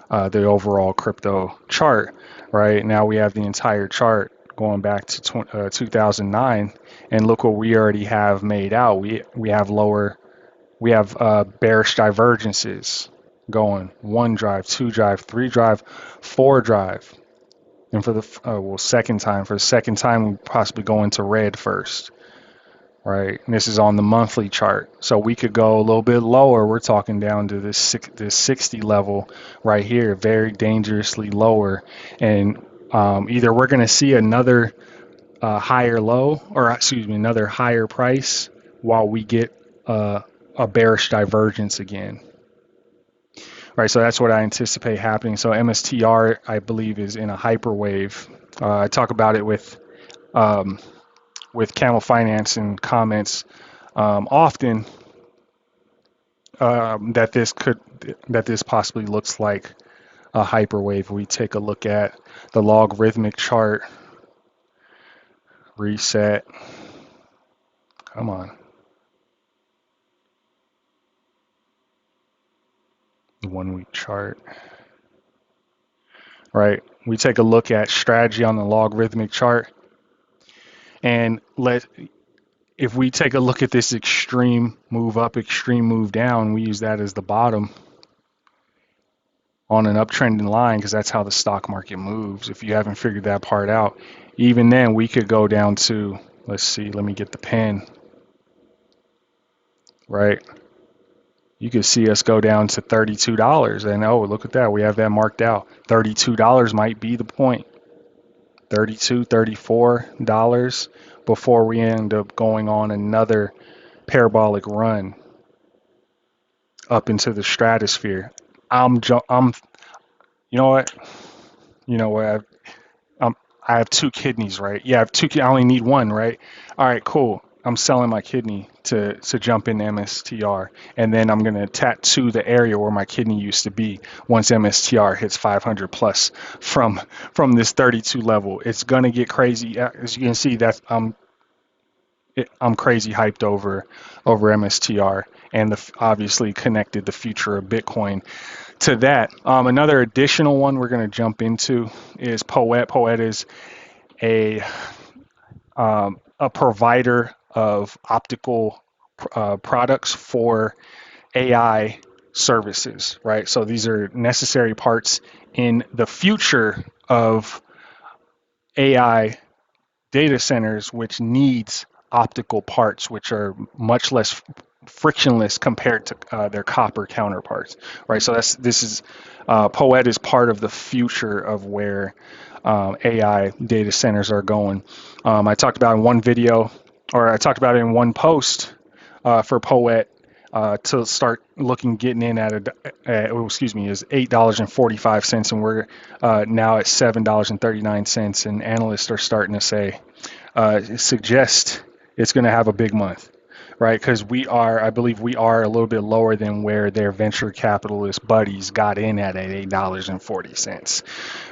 the overall crypto chart. Right now we have the entire chart going back to 2009, and look what we already have made out. We have bearish divergences going 1 drive, 2 drive, 3 drive, 4 drive, and for the second time we possibly go into red first, right? And this is on the monthly chart, so we could go a little bit lower. We're talking down to this 60 level right here, very dangerously lower, and either we're going to see another higher low, or another higher price, while we get a bearish divergence again. Right, so that's what I anticipate happening. So MSTR, I believe, is in a hyperwave. I talk about it with Camel Finance and comments often, that this possibly looks like a hyperwave. We take a look at the logarithmic chart, reset, come on, the 1 week chart, right? We take a look at strategy on the logarithmic chart, and if we take a look at this extreme move up, extreme move down, we use that as the bottom on an uptrending line, because that's how the stock market moves. If you haven't figured that part out, even then we could go down to, let's see, let me get the pen, right? You could see us go down to $32, and oh, look at that, we have that marked out. $32 might be the point. $32, $34 before we end up going on another parabolic run up into the stratosphere. I'm You know what? You know what? Um, I have two kidneys, right? Yeah, I have two. I only need one, right? All right, cool. I'm selling my kidney to jump in MSTR, and then I'm gonna tattoo the area where my kidney used to be once MSTR hits 500 plus from this 32 level. It's gonna get crazy. As you can see, that's I'm crazy hyped over MSTR and obviously connected the future of Bitcoin to that. Another additional one we're going to jump into is Poet. Poet is a a provider of optical products for AI services, right? So these are necessary parts in the future of AI data centers, which needs optical parts, which are much less frictionless compared to their copper counterparts, right? So this is Poet is part of the future of where AI data centers are going. I talked about in one video, or I talked about it in one post for Poet. To start getting in excuse me, is $8.45, and we're now at $7.39, and analysts are starting to say, suggest it's going to have a big month, right? Because I believe we are a little bit lower than where their venture capitalist buddies got in at $8.40,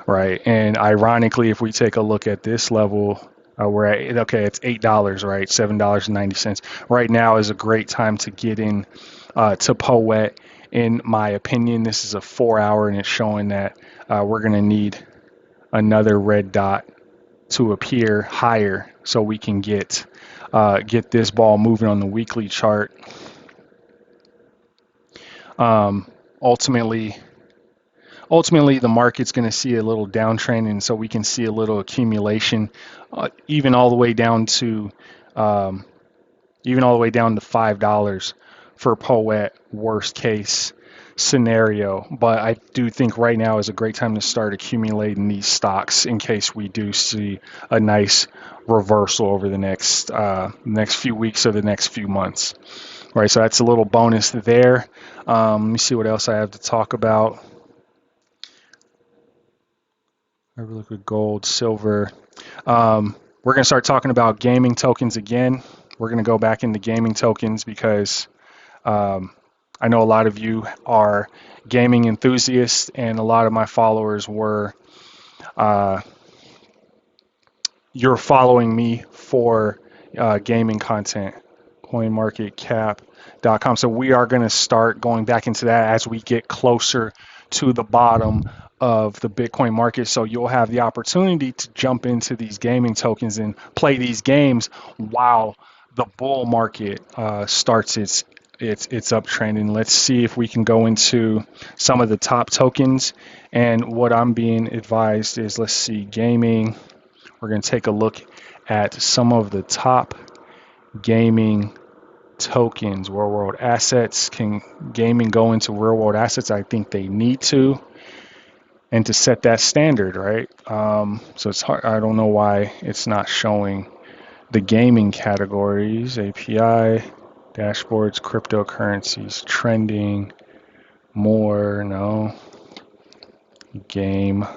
right? And ironically, if we take a look at this level, we're at, okay, it's $8, right? $7.90 right now is a great time to get in to Poet. In my opinion, this is a 4 hour, and it's showing that we're going to need another red dot to appear higher so we can get this ball moving on the weekly chart. Ultimately, the market's going to see a little downtrend, and so we can see a little accumulation, even all the way down to $5 for Poet, worst case scenario. But I do think right now is a great time to start accumulating these stocks in case we do see a nice reversal over the next few weeks or the next few months. Right, so that's a little bonus there. Let me see what else I have to talk about. Hyperliquid gold, silver. We're going to start talking about gaming tokens again. We're going to go back into gaming tokens because I know a lot of you are gaming enthusiasts, and a lot of my followers you're following me for gaming content, coinmarketcap.com. So we are going to start going back into that as we get closer to the bottom of the Bitcoin market. So you'll have the opportunity to jump into these gaming tokens and play these games while the bull market starts its uptrend. And let's see if we can go into some of the top tokens. And what I'm being advised is, let's see, gaming. We're going to take a look at some of the top gaming tokens, real world assets. Can gaming go into real world assets? I think they need to, and to set that standard, right? So it's hard. I don't know why it's not showing the gaming categories: API, dashboards, cryptocurrencies, trending, more, no, game.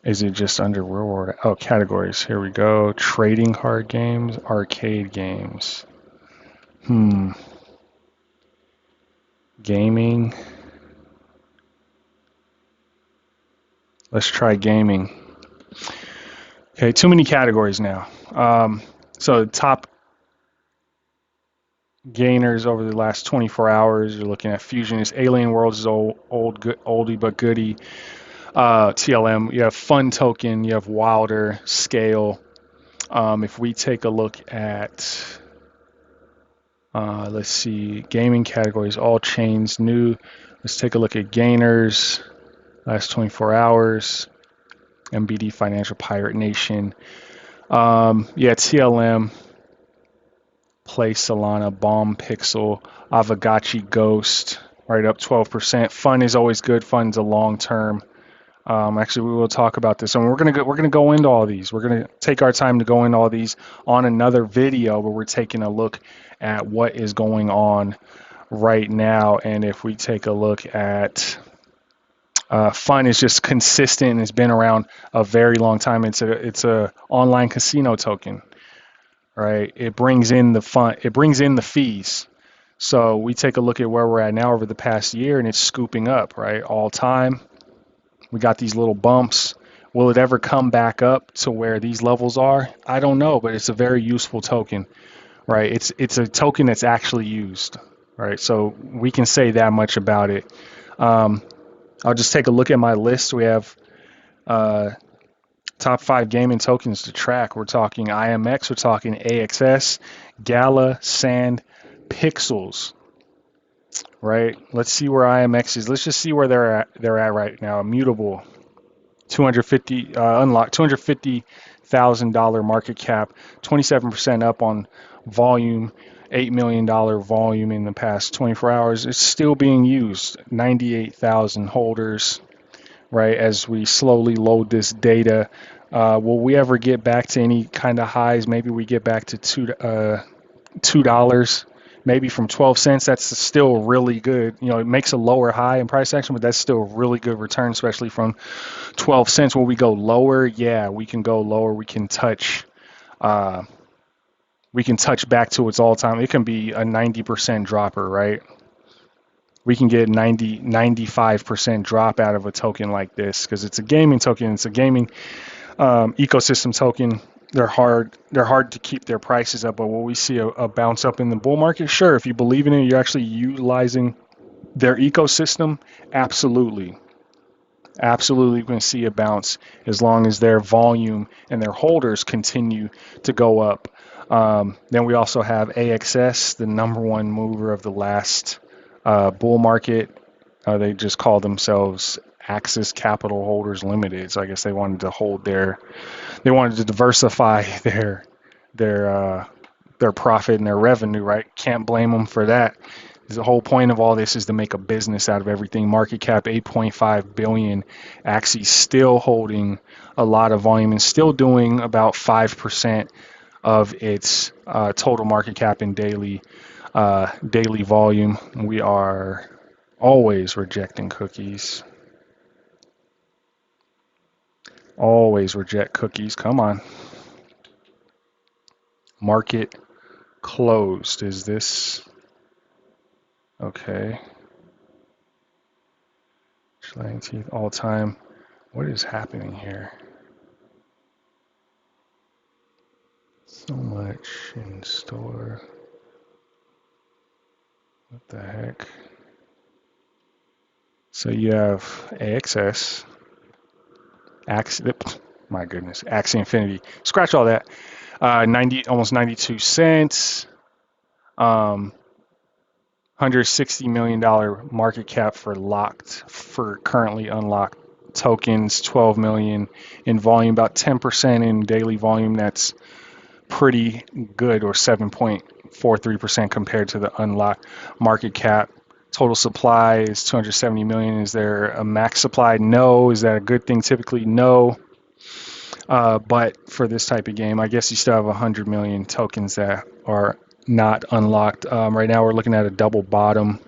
Is it just under real world? Oh, categories. Here we go. Trading card games, arcade games. Gaming. Let's try gaming. Okay, too many categories now. So top gainers over the last 24 hours, you're looking at Fusionist, Alien Worlds is oldie but goodie. TLM, you have Fun Token, you have Wilder, Scale. If we take a look at, let's see, gaming categories, all chains, new. Let's take a look at gainers, last 24 hours, MBD Financial, Pirate Nation. TLM, Play, Solana, Bomb, Pixel, Avagachi, Ghost, right up 12%. Fun is always good. Fun's a long term. Actually, we will talk about this, and we're gonna go into all these. We're gonna take our time to go into all these on another video where we're taking a look at what is going on right now. And if we take a look at Fun is just consistent and it's been around a very long time. It's a online casino token, right? It brings in the fun. It brings in the fees. So we take a look at where we're at now over the past year, and it's scooping up, right? All time. We got these little bumps. Will it ever come back up to where these levels are? I don't know, but it's a very useful token, right? It's a token that's actually used, right? So we can say that much about it. Um, I'll just take a look at my list. We have uh, top 5 gaming tokens to track. We're talking IMX, we're talking AXS, GALA, Sand, Pixels, right? Let's see where IMX is. Let's just see where they're at right now. Immutable, 250 unlocked, $250,000 market cap, 27% up on volume, $8 million volume in the past 24 hours. It's still being used. 98,000 holders, right? As we slowly load this data, will we ever get back to any kind of highs? Maybe we get back to $2, maybe from 12 cents. That's still really good. You know, it makes a lower high in price action, but that's still a really good return, especially from 12 cents. Will we go lower? Yeah, we can go lower. We can touch back to its all-time. It can be a 90% dropper, right? We can get 95% drop out of a token like this because it's a gaming token. It's a gaming ecosystem token. They're hard to keep their prices up, but will we see a bounce up in the bull market? Sure. If you believe in it, you're actually utilizing their ecosystem. Absolutely. Absolutely going to see a bounce as long as their volume and their holders continue to go up. Then we also have AXS, the number one mover of the last bull market. They just call themselves Axis Capital Holders Limited. So I guess they wanted to diversify their profit and their revenue, right? Can't blame them for that. The whole point of all this is to make a business out of everything. Market cap 8.5 billion. Axie still holding a lot of volume and still doing about 5% of its total market cap in daily volume. We are always rejecting cookies. Always reject cookies. Come on. Market closed. Is this okay? July 18th, all time. What is happening here? So much in store. What the heck? So you have AXS, my goodness, Axie Infinity. Scratch all that. 90, almost 92 cents. $160 million market cap for currently unlocked tokens. 12 million in volume, about 10% in daily volume. That's pretty good, or 7.43% compared to the unlocked market cap. Total supply is 270 million. Is there a max supply? No. Is that a good thing? Typically, no. But for this type of game, I guess you still have 100 million tokens that are not unlocked. Right now, we're looking at a double bottom.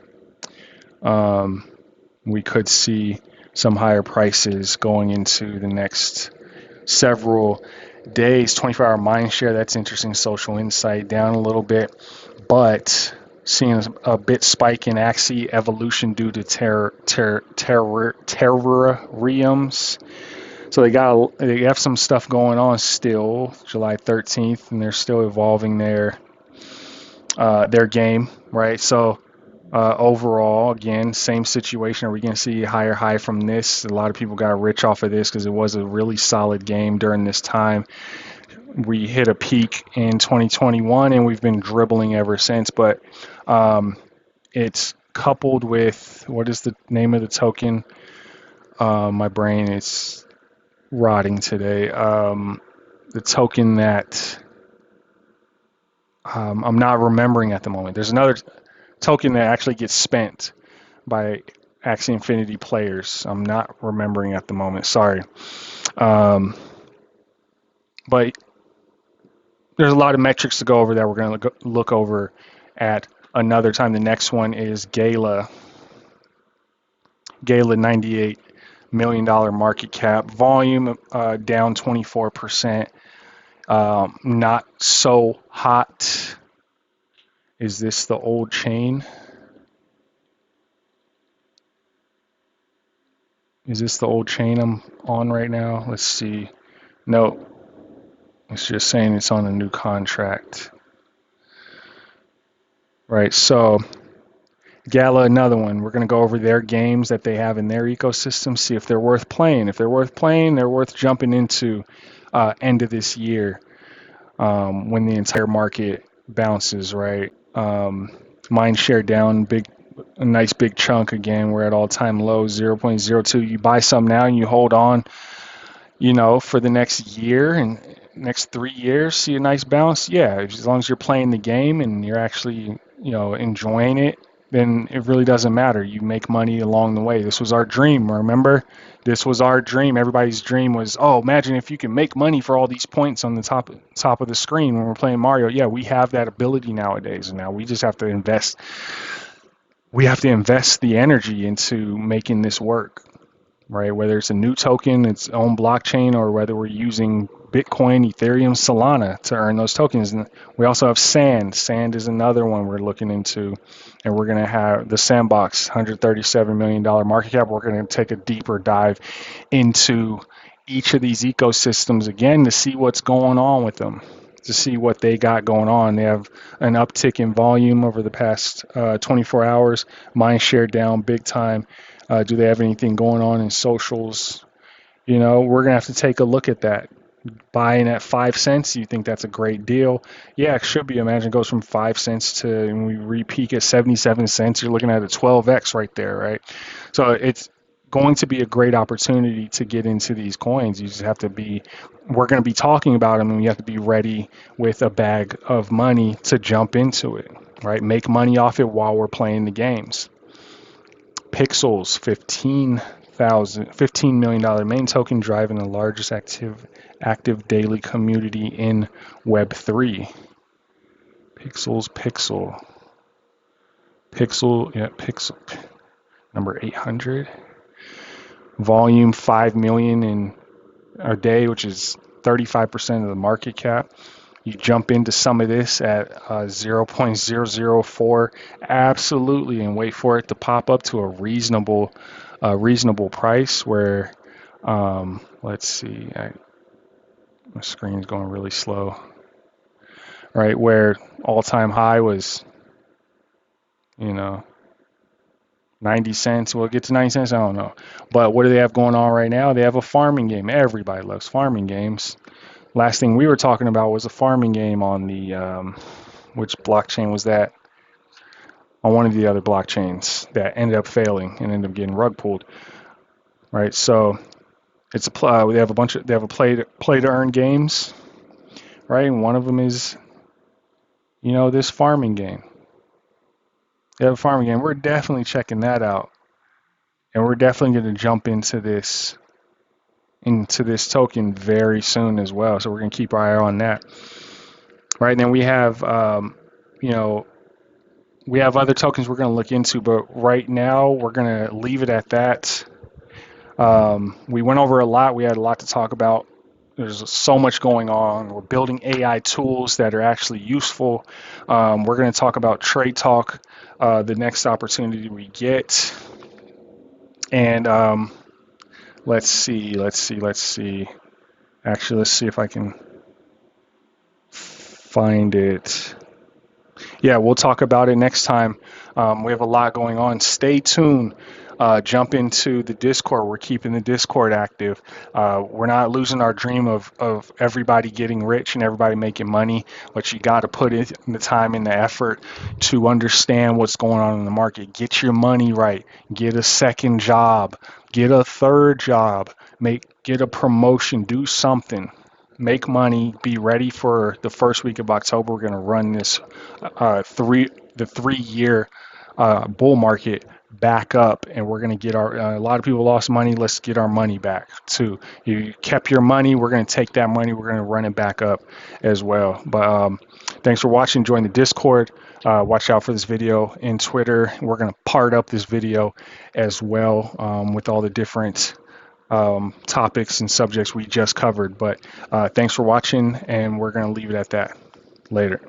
We could see some higher prices going into the next several days. 24-hour mind share, that's interesting. Social insight down a little bit, but seeing a bit spike in Axie evolution due to terrariums. So they have some stuff going on still, July 13th, and they're still evolving their game, right? So overall, again, same situation. Are we going to see a higher high from this? A lot of people got rich off of this because it was a really solid game during this time. We hit a peak in 2021, and we've been dribbling ever since. But it's coupled with, what is the name of the token? My brain is rotting today. The token that I'm not remembering at the moment. There's another token that actually gets spent by Axie Infinity players. I'm not remembering at the moment. Sorry. But there's a lot of metrics to go over that we're going to look over at another time. The next one is GALA. GALA 98 million market cap. Volume down 24%. Not so hot. Is this the old chain? Is this the old chain I'm on right now? Let's see. No, it's just saying it's on a new contract. Right, so GALA, another one. We're going to go over their games that they have in their ecosystem, see if they're worth playing. If they're worth playing, they're worth jumping into end of this year when the entire market bounces, right? Mine share down a nice big chunk again. We're at all-time low, 0.02. You buy some now and you hold on, for the next year and next 3 years, see a nice bounce. Yeah, as long as you're playing the game and you're actually, enjoying it, then it really doesn't matter. You make money along the way. This was our dream, remember? This was our dream. Everybody's dream was, oh, imagine if you can make money for all these points on the top of the screen when we're playing Mario. Yeah, we have that ability nowadays. And now we just have to invest. We have to invest the energy into making this work, right? Whether it's a new token, its own blockchain, or whether we're using Bitcoin, Ethereum, Solana to earn those tokens. And we also have Sand. Sand is another one we're looking into. And we're going to have the Sandbox, $137 million market cap. We're going to take a deeper dive into each of these ecosystems again to see what's going on with them, to see what they got going on. They have an uptick in volume over the past 24 hours. Mine share down big time. Do they have anything going on in socials? We're going to have to take a look at that. Buying at 5 cents, you think that's a great deal? Yeah, it should be. Imagine it goes from 5 cents to, when we re-peak at 77 cents, you're looking at a 12x right there, right? So it's going to be a great opportunity to get into these coins. You just have to we're going to be talking about them, and you have to be ready with a bag of money to jump into it, right? Make money off it while we're playing the games. Pixels, $15 million main token, driving the largest active daily community in Web3. Pixel, number 800. Volume 5 million in a day, which is 35% of the market cap. You jump into some of this at 0.004, absolutely, and wait for it to pop up to a reasonable price where, let's see, my screen's going really slow, right, where all-time high was, 90 cents. Will it get to 90 cents? I don't know. But what do they have going on right now? They have a farming game. Everybody loves farming games. Last thing we were talking about was a farming game on the, which blockchain was that? On one of the other blockchains that ended up failing and ended up getting rug pulled, right? So it's they have a play to earn games, right? And one of them is, this farming game. They have a farming game. We're definitely checking that out, and we're definitely going to jump into this token very soon as well. So we're going to keep our eye on that. Right, and then we have, we have other tokens we're going to look into, but right now we're going to leave it at that. We went over a lot. We had a lot to talk about. There's so much going on. We're building AI tools that are actually useful. We're going to talk about Trade Talk, the next opportunity we get. And let's see. Actually, let's see if I can find it. Yeah, we'll talk about it next time. We have a lot going on. Stay tuned. Jump into the Discord. We're keeping the Discord active. We're not losing our dream of everybody getting rich and everybody making money, but you got to put in the time and the effort to understand what's going on in the market. Get your money right. Get a second job. Get a third job. Get a promotion. Do something. Make money. Be ready for the first week of October. We're going to run this 3-year bull market back up, and we're going to get a lot of people lost money. Let's get our money back too. You kept your money. We're going to take that money. We're going to run it back up as well. But thanks for watching. Join the Discord. Watch out for this video in Twitter. We're going to part up this video as well with all the different topics and subjects we just covered. But thanks for watching, and we're going to leave it at that. Later.